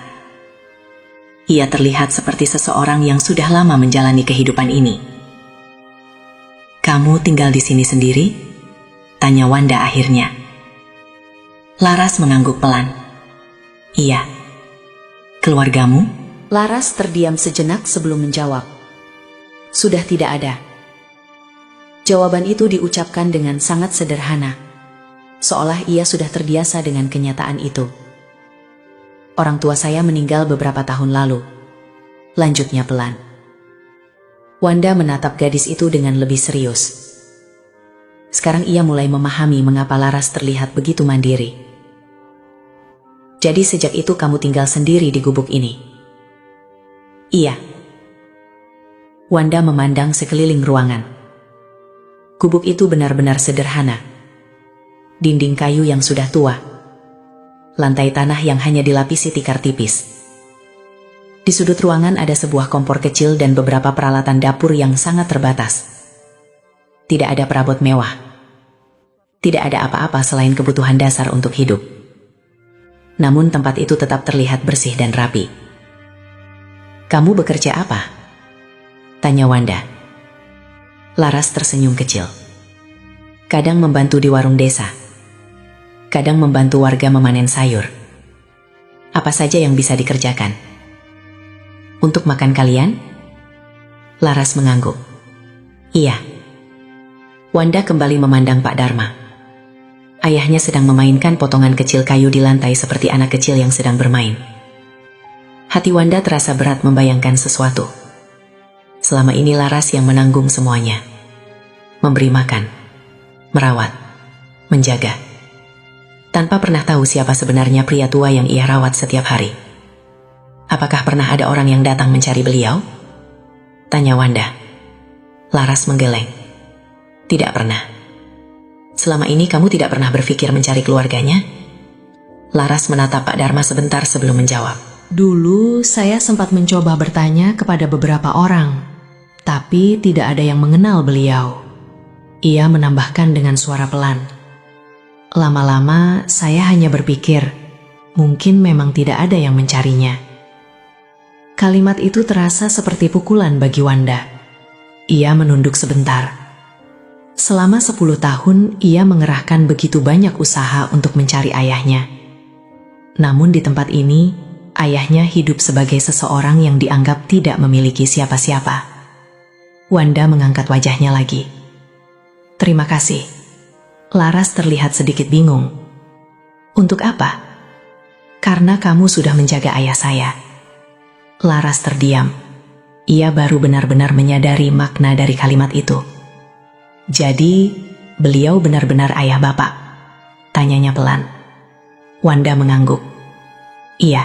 Ia terlihat seperti seseorang yang sudah lama menjalani kehidupan ini. "Kamu tinggal di sini sendiri?" tanya Wanda akhirnya. Laras mengangguk pelan. "Iya." "Keluargamu?" Laras terdiam sejenak sebelum menjawab. "Sudah tidak ada." Jawaban itu diucapkan dengan sangat sederhana, seolah ia sudah terbiasa dengan kenyataan itu. "Orang tua saya meninggal beberapa tahun lalu," lanjutnya pelan. Wanda menatap gadis itu dengan lebih serius. Sekarang ia mulai memahami mengapa Laras terlihat begitu mandiri. "Jadi sejak itu kamu tinggal sendiri di gubuk ini?" "Iya." Wanda memandang sekeliling ruangan. Gubuk itu benar-benar sederhana. Dinding kayu yang sudah tua. Lantai tanah yang hanya dilapisi tikar tipis. Di sudut ruangan ada sebuah kompor kecil dan beberapa peralatan dapur yang sangat terbatas. Tidak ada perabot mewah. Tidak ada apa-apa selain kebutuhan dasar untuk hidup. Namun tempat itu tetap terlihat bersih dan rapi. "Kamu bekerja apa?" tanya Wanda. Laras tersenyum kecil. "Kadang membantu di warung desa. Kadang membantu warga memanen sayur. Apa saja yang bisa dikerjakan." "Untuk makan kalian?" Laras mengangguk. "Iya." Wanda kembali memandang Pak Dharma. Ayahnya sedang memainkan potongan kecil kayu di lantai seperti anak kecil yang sedang bermain. Hati Wanda terasa berat membayangkan sesuatu. Selama ini Laras yang menanggung semuanya. Memberi makan, merawat, menjaga. Tanpa pernah tahu siapa sebenarnya pria tua yang ia rawat setiap hari. Apakah pernah ada orang yang datang mencari beliau? Tanya Wanda. Laras menggeleng. Tidak pernah. Selama ini kamu tidak pernah berpikir mencari keluarganya? Laras menatap Pak Dharma sebentar sebelum menjawab. Dulu saya sempat mencoba bertanya kepada beberapa orang, tapi tidak ada yang mengenal beliau. Ia menambahkan dengan suara pelan. Lama-lama saya hanya berpikir, mungkin memang tidak ada yang mencarinya. Kalimat itu terasa seperti pukulan bagi Wanda. Ia menunduk sebentar. Selama 10 tahun ia mengerahkan begitu banyak usaha untuk mencari ayahnya. Namun di tempat ini, ayahnya hidup sebagai seseorang yang dianggap tidak memiliki siapa-siapa. Wanda mengangkat wajahnya lagi. Terima kasih. Laras terlihat sedikit bingung. Untuk apa? Karena kamu sudah menjaga ayah saya. Laras terdiam. Ia baru benar-benar menyadari makna dari kalimat itu. Jadi, beliau benar-benar ayah Bapak? Tanyanya pelan. Wanda mengangguk. Iya.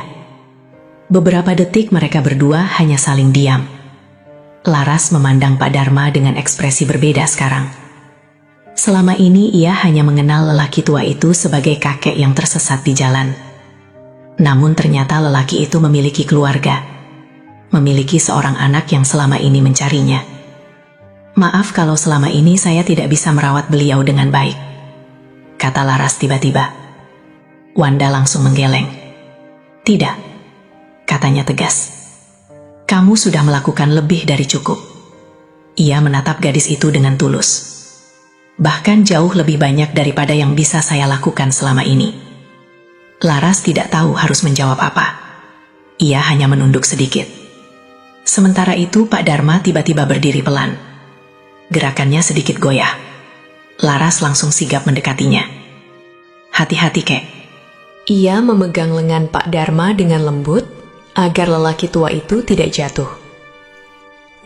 Beberapa detik mereka berdua hanya saling diam. Laras memandang Pak Dharma dengan ekspresi berbeda sekarang. Selama ini ia hanya mengenal lelaki tua itu sebagai kakek yang tersesat di jalan. Namun ternyata lelaki itu memiliki keluarga. Memiliki seorang anak yang selama ini mencarinya. Maaf kalau selama ini saya tidak bisa merawat beliau dengan baik, kata Laras tiba-tiba. Wanda langsung menggeleng. Tidak, katanya tegas. Kamu sudah melakukan lebih dari cukup. Ia menatap gadis itu dengan tulus. Bahkan jauh lebih banyak daripada yang bisa saya lakukan selama ini. Laras tidak tahu harus menjawab apa. Ia hanya menunduk sedikit. Sementara itu Pak Dharma tiba-tiba berdiri pelan. Gerakannya sedikit goyah. Laras langsung sigap mendekatinya. Hati-hati, Kek. Ia memegang lengan Pak Dharma dengan lembut agar lelaki tua itu tidak jatuh.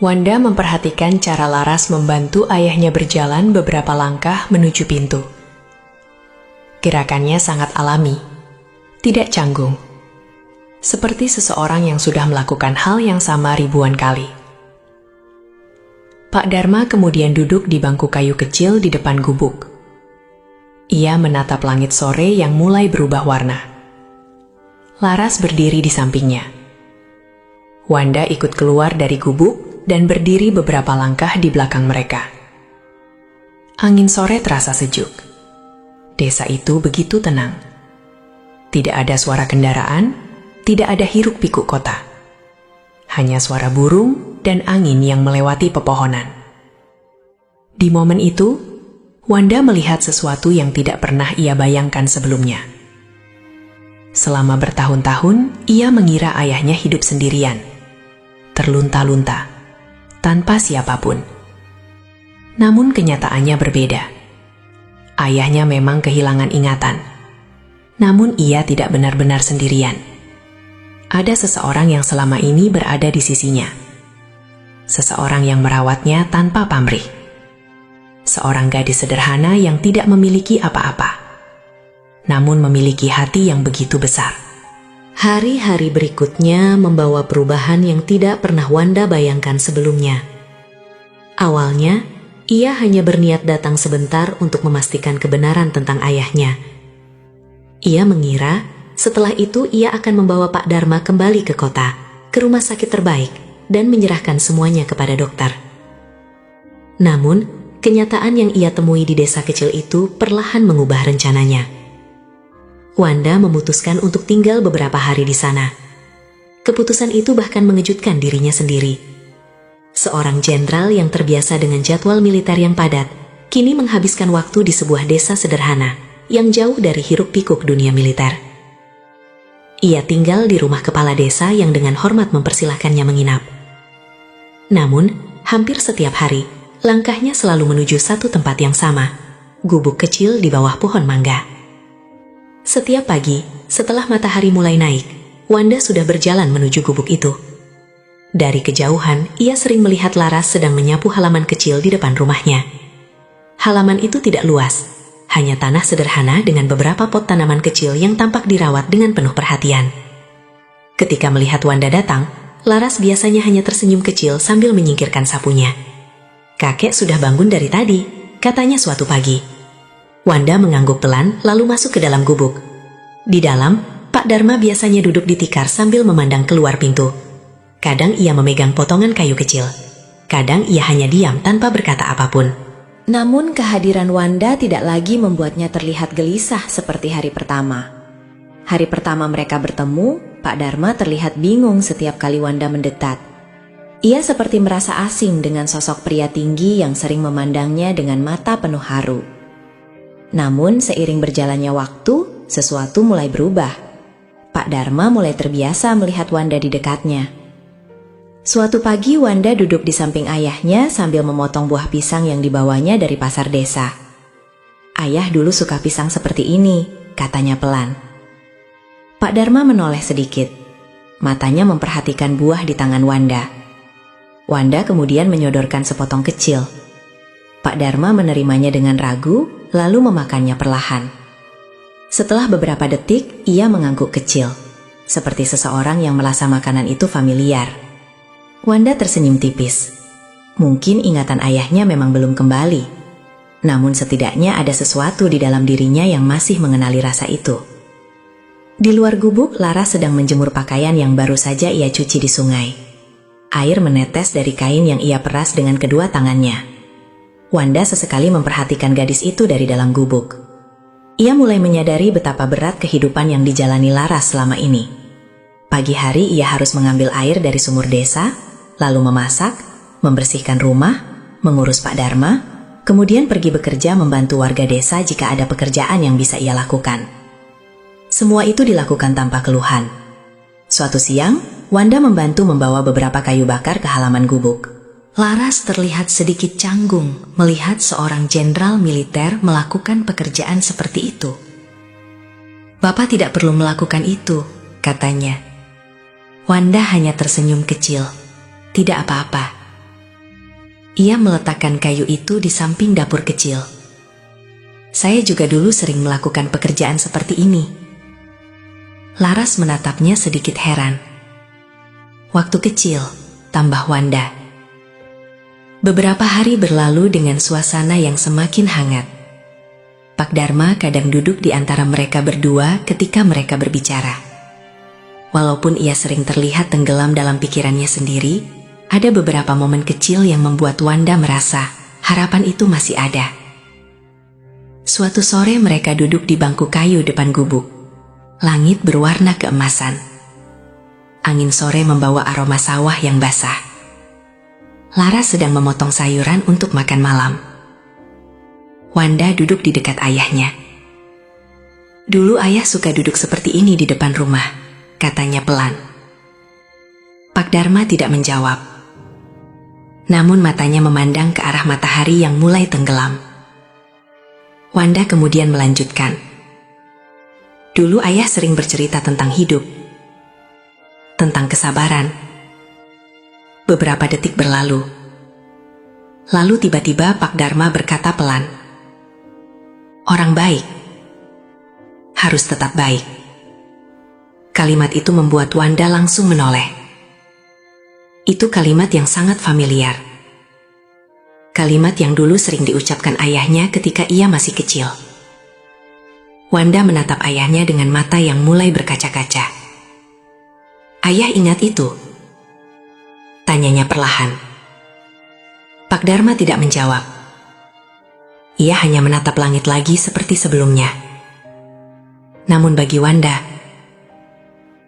Wanda memperhatikan cara Laras membantu ayahnya berjalan beberapa langkah menuju pintu. Gerakannya sangat alami, tidak canggung. Seperti seseorang yang sudah melakukan hal yang sama ribuan kali. Pak Dharma kemudian duduk di bangku kayu kecil di depan gubuk. Ia menatap langit sore yang mulai berubah warna. Laras berdiri di sampingnya. Wanda ikut keluar dari gubuk dan berdiri beberapa langkah di belakang mereka. Angin sore terasa sejuk. Desa itu begitu tenang. Tidak ada suara kendaraan, tidak ada hiruk-pikuk kota. Hanya suara burung dan angin yang melewati pepohonan. Di momen itu, Wanda melihat sesuatu yang tidak pernah ia bayangkan sebelumnya. Selama bertahun-tahun, ia mengira ayahnya hidup sendirian, terlunta-lunta, tanpa siapapun. Namun kenyataannya berbeda. Ayahnya memang kehilangan ingatan, namun ia tidak benar-benar sendirian. Ada seseorang yang selama ini berada di sisinya. Seseorang yang merawatnya tanpa pamrih. Seorang gadis sederhana yang tidak memiliki apa-apa, namun memiliki hati yang begitu besar. Hari-hari berikutnya membawa perubahan yang tidak pernah Wanda bayangkan sebelumnya. Awalnya, ia hanya berniat datang sebentar untuk memastikan kebenaran tentang ayahnya. Ia mengira setelah itu ia akan membawa Pak Dharma kembali ke kota, ke rumah sakit terbaik, dan menyerahkan semuanya kepada dokter. Namun, kenyataan yang ia temui di desa kecil itu perlahan mengubah rencananya. Wanda memutuskan untuk tinggal beberapa hari di sana. Keputusan itu bahkan mengejutkan dirinya sendiri. Seorang jenderal yang terbiasa dengan jadwal militer yang padat, kini menghabiskan waktu di sebuah desa sederhana yang jauh dari hiruk-pikuk dunia militer. Ia tinggal di rumah kepala desa yang dengan hormat mempersilahkannya menginap. Namun, hampir setiap hari, langkahnya selalu menuju satu tempat yang sama, gubuk kecil di bawah pohon mangga. Setiap pagi, setelah matahari mulai naik, Wanda sudah berjalan menuju gubuk itu. Dari kejauhan, ia sering melihat Laras sedang menyapu halaman kecil di depan rumahnya. Halaman itu tidak luas, hanya tanah sederhana dengan beberapa pot tanaman kecil yang tampak dirawat dengan penuh perhatian. Ketika melihat Wanda datang, Laras biasanya hanya tersenyum kecil sambil menyingkirkan sapunya. "Kakek sudah bangun dari tadi," katanya suatu pagi. Wanda mengangguk pelan lalu masuk ke dalam gubuk. Di dalam, Pak Dharma biasanya duduk di tikar sambil memandang keluar pintu. Kadang ia memegang potongan kayu kecil. Kadang ia hanya diam tanpa berkata apapun. Namun kehadiran Wanda tidak lagi membuatnya terlihat gelisah seperti hari pertama. Hari pertama mereka bertemu, Pak Dharma terlihat bingung setiap kali Wanda mendekat. Ia seperti merasa asing dengan sosok pria tinggi yang sering memandangnya dengan mata penuh haru. Namun seiring berjalannya waktu, sesuatu mulai berubah. Pak Dharma mulai terbiasa melihat Wanda di dekatnya. Suatu pagi Wanda duduk di samping ayahnya sambil memotong buah pisang yang dibawanya dari pasar desa. Ayah dulu suka pisang seperti ini, katanya pelan. Pak Dharma menoleh sedikit. Matanya memperhatikan buah di tangan Wanda. Wanda kemudian menyodorkan sepotong kecil. Pak Dharma menerimanya dengan ragu, lalu memakannya perlahan. Setelah beberapa detik, ia mengangguk kecil, seperti seseorang yang merasa makanan itu familiar. Wanda tersenyum tipis. Mungkin ingatan ayahnya memang belum kembali. Namun setidaknya ada sesuatu di dalam dirinya yang masih mengenali rasa itu. Di luar gubuk, Laras sedang menjemur pakaian yang baru saja ia cuci di sungai. Air menetes dari kain yang ia peras dengan kedua tangannya. Wanda sesekali memperhatikan gadis itu dari dalam gubuk. Ia mulai menyadari betapa berat kehidupan yang dijalani Laras selama ini. Pagi hari ia harus mengambil air dari sumur desa, lalu memasak, membersihkan rumah, mengurus Pak Dharma, kemudian pergi bekerja membantu warga desa jika ada pekerjaan yang bisa ia lakukan. Semua itu dilakukan tanpa keluhan. Suatu siang, Wanda membantu membawa beberapa kayu bakar ke halaman gubuk. Laras terlihat sedikit canggung melihat seorang jenderal militer melakukan pekerjaan seperti itu. "Bapak tidak perlu melakukan itu," katanya. Wanda hanya tersenyum kecil. Tidak apa-apa. Ia meletakkan kayu itu di samping dapur kecil. "Saya juga dulu sering melakukan pekerjaan seperti ini." Laras menatapnya sedikit heran. "Waktu kecil," tambah Wanda. Beberapa hari berlalu dengan suasana yang semakin hangat. Pak Dharma kadang duduk di antara mereka berdua ketika mereka berbicara. Walaupun ia sering terlihat tenggelam dalam pikirannya sendiri, ada beberapa momen kecil yang membuat Wanda merasa harapan itu masih ada. Suatu sore mereka duduk di bangku kayu depan gubuk. Langit berwarna keemasan. Angin sore membawa aroma sawah yang basah. Laras sedang memotong sayuran untuk makan malam. Wanda duduk di dekat ayahnya. "Dulu ayah suka duduk seperti ini di depan rumah," katanya pelan. Pak Dharma tidak menjawab. Namun matanya memandang ke arah matahari yang mulai tenggelam. Wanda kemudian melanjutkan. "Dulu ayah sering bercerita tentang hidup, tentang kesabaran." Beberapa detik berlalu. Lalu tiba-tiba Pak Dharma berkata pelan, "Orang baik harus tetap baik." Kalimat itu membuat Wanda langsung menoleh. Itu kalimat yang sangat familiar. Kalimat yang dulu sering diucapkan ayahnya ketika ia masih kecil. Wanda menatap ayahnya dengan mata yang mulai berkaca-kaca. "Ayah ingat itu?" tanyanya perlahan. Pak Dharma tidak menjawab. Ia hanya menatap langit lagi seperti sebelumnya. Namun bagi Wanda,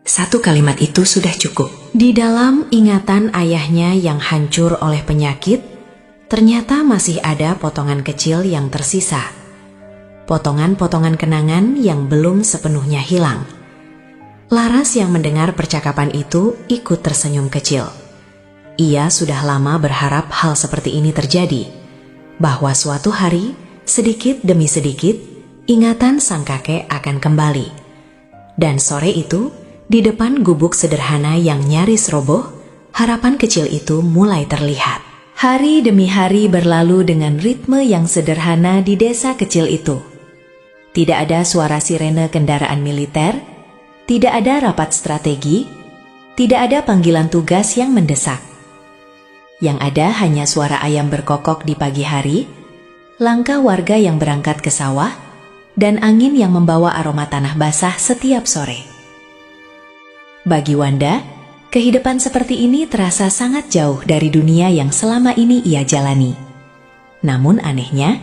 satu kalimat itu sudah cukup. Di dalam ingatan ayahnya yang hancur oleh penyakit, ternyata masih ada potongan kecil yang tersisa. Potongan-potongan kenangan yang belum sepenuhnya hilang. Laras yang mendengar percakapan itu ikut tersenyum kecil. Ia sudah lama berharap hal seperti ini terjadi, bahwa suatu hari, sedikit demi sedikit, ingatan sang kakek akan kembali. Dan sore itu, di depan gubuk sederhana yang nyaris roboh, harapan kecil itu mulai terlihat. Hari demi hari berlalu dengan ritme yang sederhana di desa kecil itu. Tidak ada suara sirene kendaraan militer, tidak ada rapat strategi, tidak ada panggilan tugas yang mendesak. Yang ada hanya suara ayam berkokok di pagi hari, langkah warga yang berangkat ke sawah, dan angin yang membawa aroma tanah basah setiap sore. Bagi Wanda, kehidupan seperti ini terasa sangat jauh dari dunia yang selama ini ia jalani. Namun anehnya,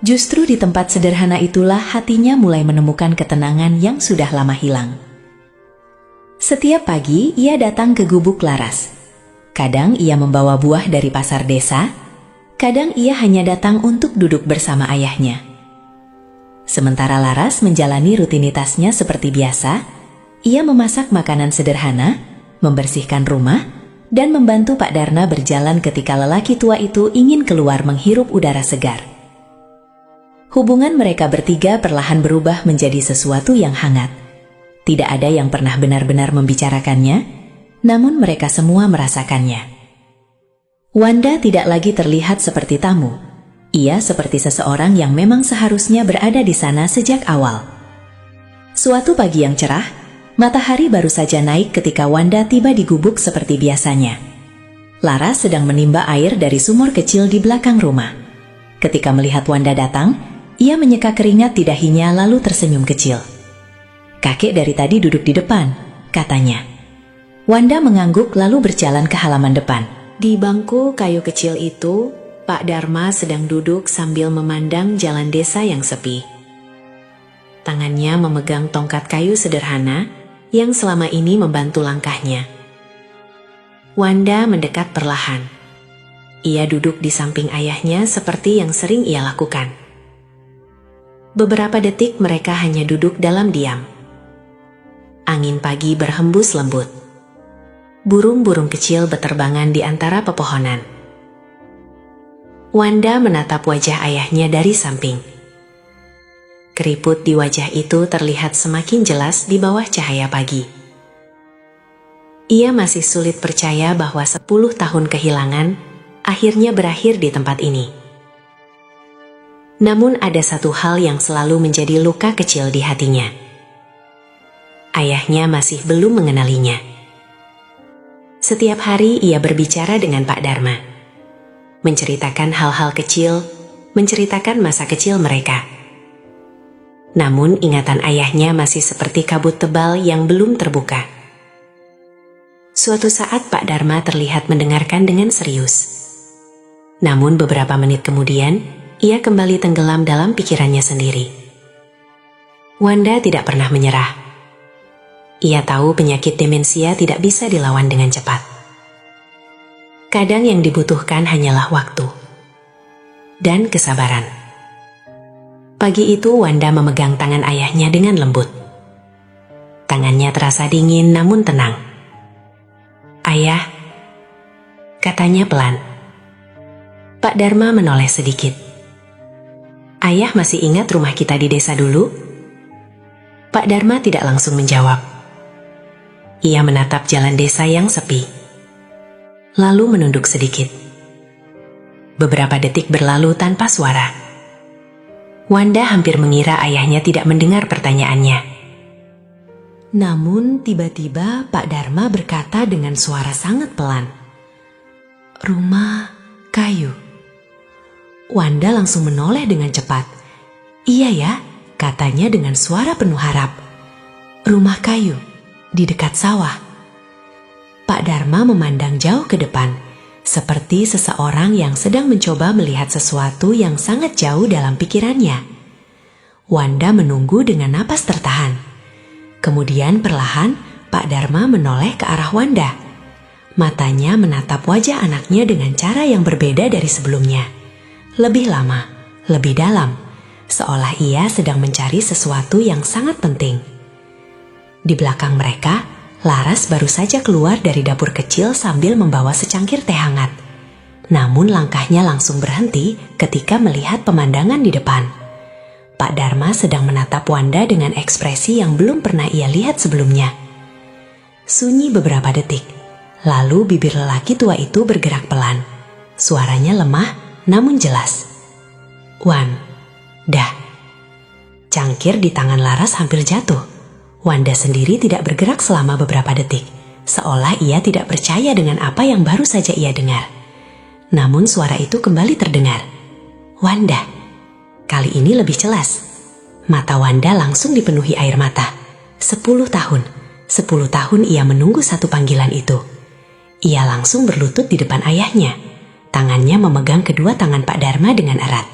justru di tempat sederhana itulah hatinya mulai menemukan ketenangan yang sudah lama hilang. Setiap pagi ia datang ke gubuk Laras. Kadang ia membawa buah dari pasar desa, kadang ia hanya datang untuk duduk bersama ayahnya. Sementara Laras menjalani rutinitasnya seperti biasa, ia memasak makanan sederhana, membersihkan rumah, dan membantu Pak Dharma berjalan ketika lelaki tua itu ingin keluar menghirup udara segar. Hubungan mereka bertiga perlahan berubah menjadi sesuatu yang hangat. Tidak ada yang pernah benar-benar membicarakannya, namun mereka semua merasakannya. Wanda tidak lagi terlihat seperti tamu. Ia seperti seseorang yang memang seharusnya berada di sana sejak awal. Suatu pagi yang cerah, matahari baru saja naik ketika Wanda tiba di gubuk seperti biasanya. Laras sedang menimba air dari sumur kecil di belakang rumah. Ketika melihat Wanda datang, ia menyeka keringat di dahinya lalu tersenyum kecil. "Kakek dari tadi duduk di depan," katanya. Wanda mengangguk lalu berjalan ke halaman depan. Di bangku kayu kecil itu, Pak Dharma sedang duduk sambil memandang jalan desa yang sepi. Tangannya memegang tongkat kayu sederhana yang selama ini membantu langkahnya. Wanda mendekat perlahan. Ia duduk di samping ayahnya seperti yang sering ia lakukan. Beberapa detik mereka hanya duduk dalam diam. Angin pagi berhembus lembut. Burung-burung kecil beterbangan di antara pepohonan. Wanda menatap wajah ayahnya dari samping. Keriput di wajah itu terlihat semakin jelas di bawah cahaya pagi. Ia masih sulit percaya bahwa 10 tahun kehilangan akhirnya berakhir di tempat ini. Namun ada satu hal yang selalu menjadi luka kecil di hatinya. Ayahnya masih belum mengenalinya. Setiap hari ia berbicara dengan Pak Dharma. Menceritakan hal-hal kecil, menceritakan masa kecil mereka. Namun ingatan ayahnya masih seperti kabut tebal yang belum terbuka. Suatu saat Pak Dharma terlihat mendengarkan dengan serius. Namun beberapa menit kemudian, ia kembali tenggelam dalam pikirannya sendiri. Wanda tidak pernah menyerah. Ia tahu penyakit demensia tidak bisa dilawan dengan cepat. Kadang yang dibutuhkan hanyalah waktu dan kesabaran. Pagi itu Wanda memegang tangan ayahnya dengan lembut. Tangannya terasa dingin namun tenang. "Ayah," katanya pelan. Pak Dharma menoleh sedikit. "Ayah masih ingat rumah kita di desa dulu?" Pak Dharma tidak langsung menjawab. Ia menatap jalan desa yang sepi, lalu menunduk sedikit. Beberapa detik berlalu tanpa suara. Wanda hampir mengira ayahnya tidak mendengar pertanyaannya. Namun tiba-tiba Pak Dharma berkata dengan suara sangat pelan, "Rumah kayu." Wanda langsung menoleh dengan cepat. "Iya ya," katanya dengan suara penuh harap. "Rumah kayu di dekat sawah." Pak Dharma memandang jauh ke depan, seperti seseorang yang sedang mencoba melihat sesuatu yang sangat jauh dalam pikirannya. Wanda menunggu dengan napas tertahan. Kemudian perlahan Pak Dharma menoleh ke arah Wanda. Matanya menatap wajah anaknya dengan cara yang berbeda dari sebelumnya. Lebih lama, lebih dalam, seolah ia sedang mencari sesuatu yang sangat penting. Di belakang mereka, Laras baru saja keluar dari dapur kecil sambil membawa secangkir teh hangat. Namun langkahnya langsung berhenti ketika melihat pemandangan di depan. Pak Dharma sedang menatap Wanda dengan ekspresi yang belum pernah ia lihat sebelumnya. Sunyi beberapa detik, lalu bibir lelaki tua itu bergerak pelan. Suaranya lemah namun jelas. "Wanda." Cangkir di tangan Laras hampir jatuh. Wanda sendiri tidak bergerak selama beberapa detik, seolah ia tidak percaya dengan apa yang baru saja ia dengar. Namun suara itu kembali terdengar. "Wanda." Kali ini lebih jelas. Mata Wanda langsung dipenuhi air mata. 10 tahun ia menunggu satu panggilan itu. Ia langsung berlutut di depan ayahnya. Tangannya memegang kedua tangan Pak Dharma dengan erat.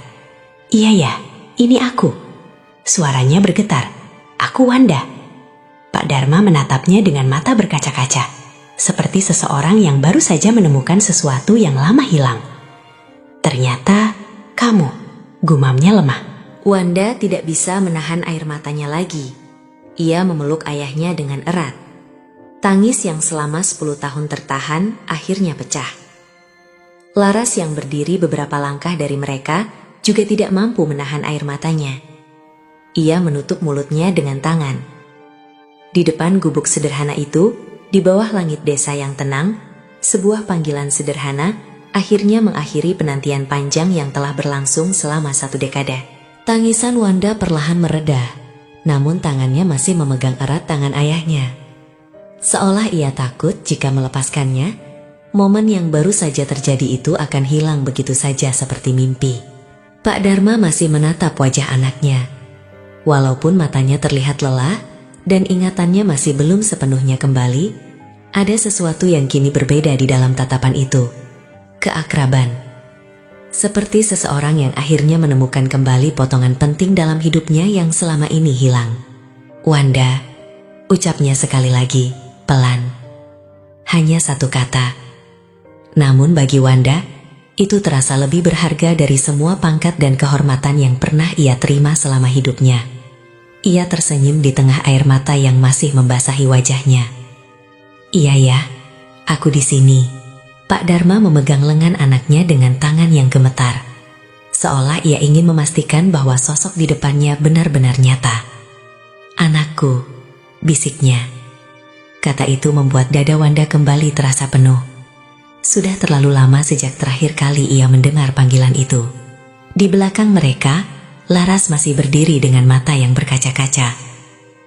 "Iya ya, ini aku." Suaranya bergetar. "Aku Wanda." Pak Dharma menatapnya dengan mata berkaca-kaca, seperti seseorang yang baru saja menemukan sesuatu yang lama hilang. "Ternyata kamu," gumamnya lemah. Wanda tidak bisa menahan air matanya lagi. Ia memeluk ayahnya dengan erat. Tangis yang selama 10 tahun tertahan akhirnya pecah. Laras yang berdiri beberapa langkah dari mereka juga tidak mampu menahan air matanya. Ia menutup mulutnya dengan tangan. Di depan gubuk sederhana itu, di bawah langit desa yang tenang, sebuah panggilan sederhana akhirnya mengakhiri penantian panjang yang telah berlangsung selama 1 dekade. Tangisan Wanda perlahan mereda, namun tangannya masih memegang erat tangan ayahnya. Seolah ia takut jika melepaskannya, momen yang baru saja terjadi itu akan hilang begitu saja seperti mimpi. Pak Dharma masih menatap wajah anaknya. Walaupun matanya terlihat lelah dan ingatannya masih belum sepenuhnya kembali, ada sesuatu yang kini berbeda di dalam tatapan itu. Keakraban. Seperti seseorang yang akhirnya menemukan kembali potongan penting dalam hidupnya yang selama ini hilang. Wanda, ucapnya sekali lagi, pelan. Hanya 1 kata. Namun bagi Wanda, itu terasa lebih berharga dari semua pangkat dan kehormatan yang pernah ia terima selama hidupnya. Ia tersenyum di tengah air mata yang masih membasahi wajahnya. Iya ya, aku di sini. Pak Dharma memegang lengan anaknya dengan tangan yang gemetar. Seolah ia ingin memastikan bahwa sosok di depannya benar-benar nyata. Anakku, bisiknya. Kata itu membuat dada Wanda kembali terasa penuh. Sudah terlalu lama sejak terakhir kali ia mendengar panggilan itu. Di belakang mereka, Laras masih berdiri dengan mata yang berkaca-kaca.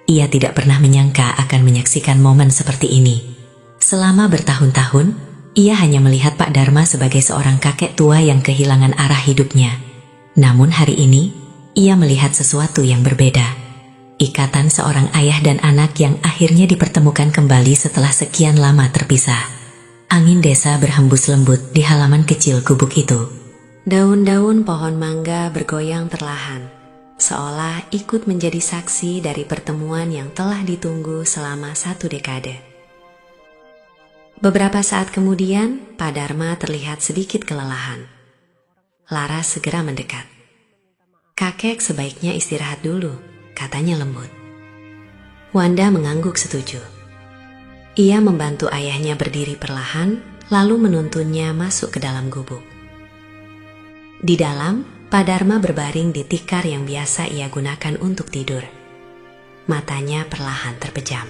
Ia tidak pernah menyangka akan menyaksikan momen seperti ini. Selama bertahun-tahun, ia hanya melihat Pak Dharma sebagai seorang kakek tua yang kehilangan arah hidupnya. Namun hari ini, ia melihat sesuatu yang berbeda. Ikatan seorang ayah dan anak yang akhirnya dipertemukan kembali setelah sekian lama terpisah. Angin desa berhembus lembut di halaman kecil gubuk itu. Daun-daun pohon mangga bergoyang perlahan, seolah ikut menjadi saksi dari pertemuan yang telah ditunggu selama 1 dekade. Beberapa saat kemudian, Pak Dharma terlihat sedikit kelelahan. Laras segera mendekat. Kakek sebaiknya istirahat dulu, katanya lembut. Wanda mengangguk setuju. Ia membantu ayahnya berdiri perlahan, lalu menuntunnya masuk ke dalam gubuk. Di dalam, Pak Dharma berbaring di tikar yang biasa ia gunakan untuk tidur. Matanya perlahan terpejam.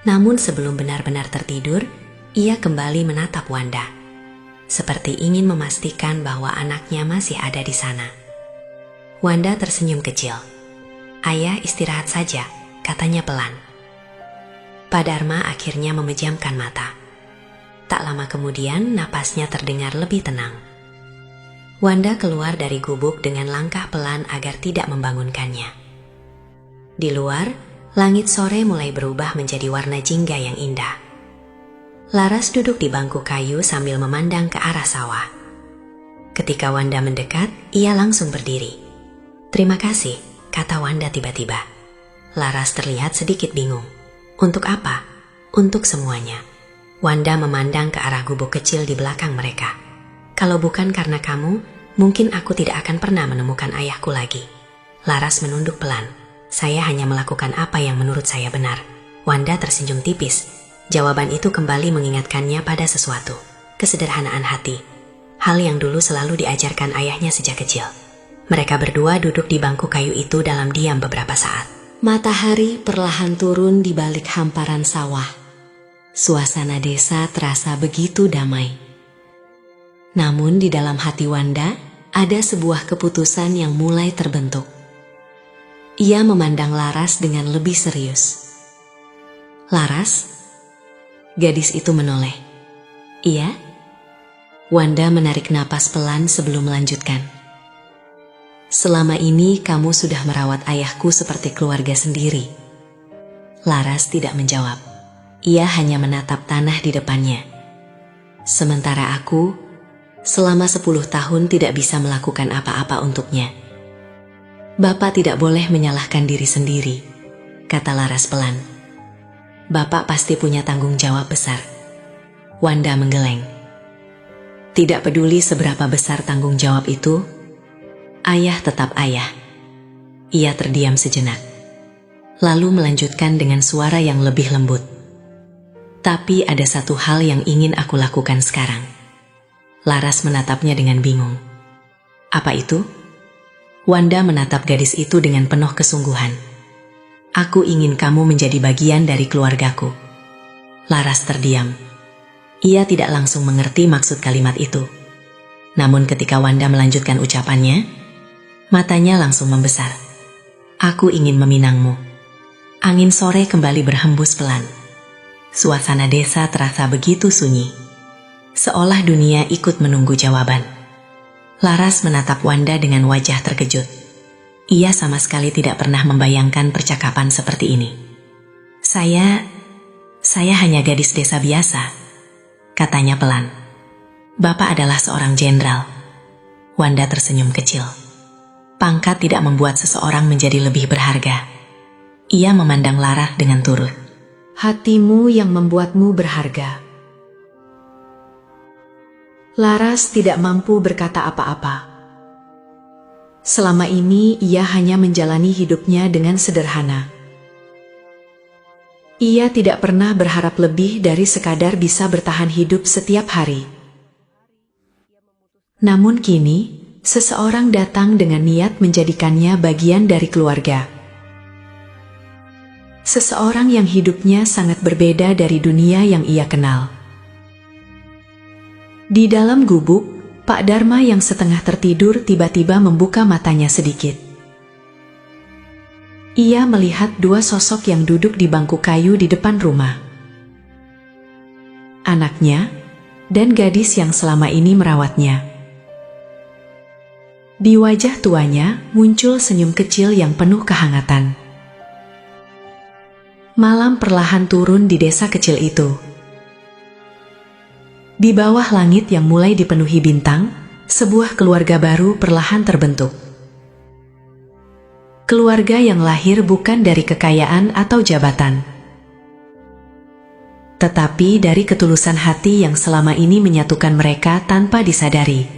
Namun sebelum benar-benar tertidur, ia kembali menatap Wanda, seperti ingin memastikan bahwa anaknya masih ada di sana. Wanda tersenyum kecil. Ayah istirahat saja, katanya pelan. Pak Dharma akhirnya memejamkan mata. Tak lama kemudian, napasnya terdengar lebih tenang. Wanda keluar dari gubuk dengan langkah pelan agar tidak membangunkannya. Di luar, langit sore mulai berubah menjadi warna jingga yang indah. Laras duduk di bangku kayu sambil memandang ke arah sawah. Ketika Wanda mendekat, ia langsung berdiri. "Terima kasih," kata Wanda tiba-tiba. Laras terlihat sedikit bingung. Untuk apa? Untuk semuanya. Wanda memandang ke arah gubuk kecil di belakang mereka. "Kalau bukan karena kamu, mungkin aku tidak akan pernah menemukan ayahku lagi." Laras menunduk pelan. "Saya hanya melakukan apa yang menurut saya benar." Wanda tersenyum tipis. Jawaban itu kembali mengingatkannya pada sesuatu. Kesederhanaan hati. Hal yang dulu selalu diajarkan ayahnya sejak kecil. Mereka berdua duduk di bangku kayu itu dalam diam beberapa saat. Matahari perlahan turun di balik hamparan sawah. Suasana desa terasa begitu damai. Namun di dalam hati Wanda, ada sebuah keputusan yang mulai terbentuk. Ia memandang Laras dengan lebih serius. "Laras?" Gadis itu menoleh. "Iya?" Wanda menarik napas pelan sebelum melanjutkan. "Selama ini kamu sudah merawat ayahku seperti keluarga sendiri." Laras tidak menjawab. Ia hanya menatap tanah di depannya. "Sementara aku, selama 10 tahun tidak bisa melakukan apa-apa untuknya." "Bapak tidak boleh menyalahkan diri sendiri," kata Laras pelan. "Bapak pasti punya tanggung jawab besar." Wanda menggeleng. Tidak peduli seberapa besar tanggung jawab itu, ayah tetap ayah. Ia terdiam sejenak, lalu melanjutkan dengan suara yang lebih lembut. "Tapi ada satu hal yang ingin aku lakukan sekarang." Laras menatapnya dengan bingung. Apa itu? Wanda menatap gadis itu dengan penuh kesungguhan. Aku ingin kamu menjadi bagian dari keluargaku. Laras terdiam. Ia tidak langsung mengerti maksud kalimat itu. Namun ketika Wanda melanjutkan ucapannya, matanya langsung membesar. Aku ingin meminangmu. Angin sore kembali berhembus pelan. Suasana desa terasa begitu sunyi. Seolah dunia ikut menunggu jawaban. Laras menatap Wanda dengan wajah terkejut. Ia sama sekali tidak pernah membayangkan percakapan seperti ini. Saya hanya gadis desa biasa, katanya pelan. Bapak adalah seorang jenderal. Wanda tersenyum kecil. Pangkat tidak membuat seseorang menjadi lebih berharga. Ia memandang Laras dengan turut. Hatimu yang membuatmu berharga. Laras tidak mampu berkata apa-apa. Selama ini ia hanya menjalani hidupnya dengan sederhana. Ia tidak pernah berharap lebih dari sekadar bisa bertahan hidup setiap hari. Namun kini, seseorang datang dengan niat menjadikannya bagian dari keluarga. Seseorang yang hidupnya sangat berbeda dari dunia yang ia kenal. Di dalam gubuk, Pak Dharma yang setengah tertidur tiba-tiba membuka matanya sedikit. Ia melihat dua sosok yang duduk di bangku kayu di depan rumah. Anaknya dan gadis yang selama ini merawatnya. Di wajah tuanya muncul senyum kecil yang penuh kehangatan. Malam perlahan turun di desa kecil itu. Di bawah langit yang mulai dipenuhi bintang, sebuah keluarga baru perlahan terbentuk. Keluarga yang lahir bukan dari kekayaan atau jabatan, tetapi dari ketulusan hati yang selama ini menyatukan mereka tanpa disadari.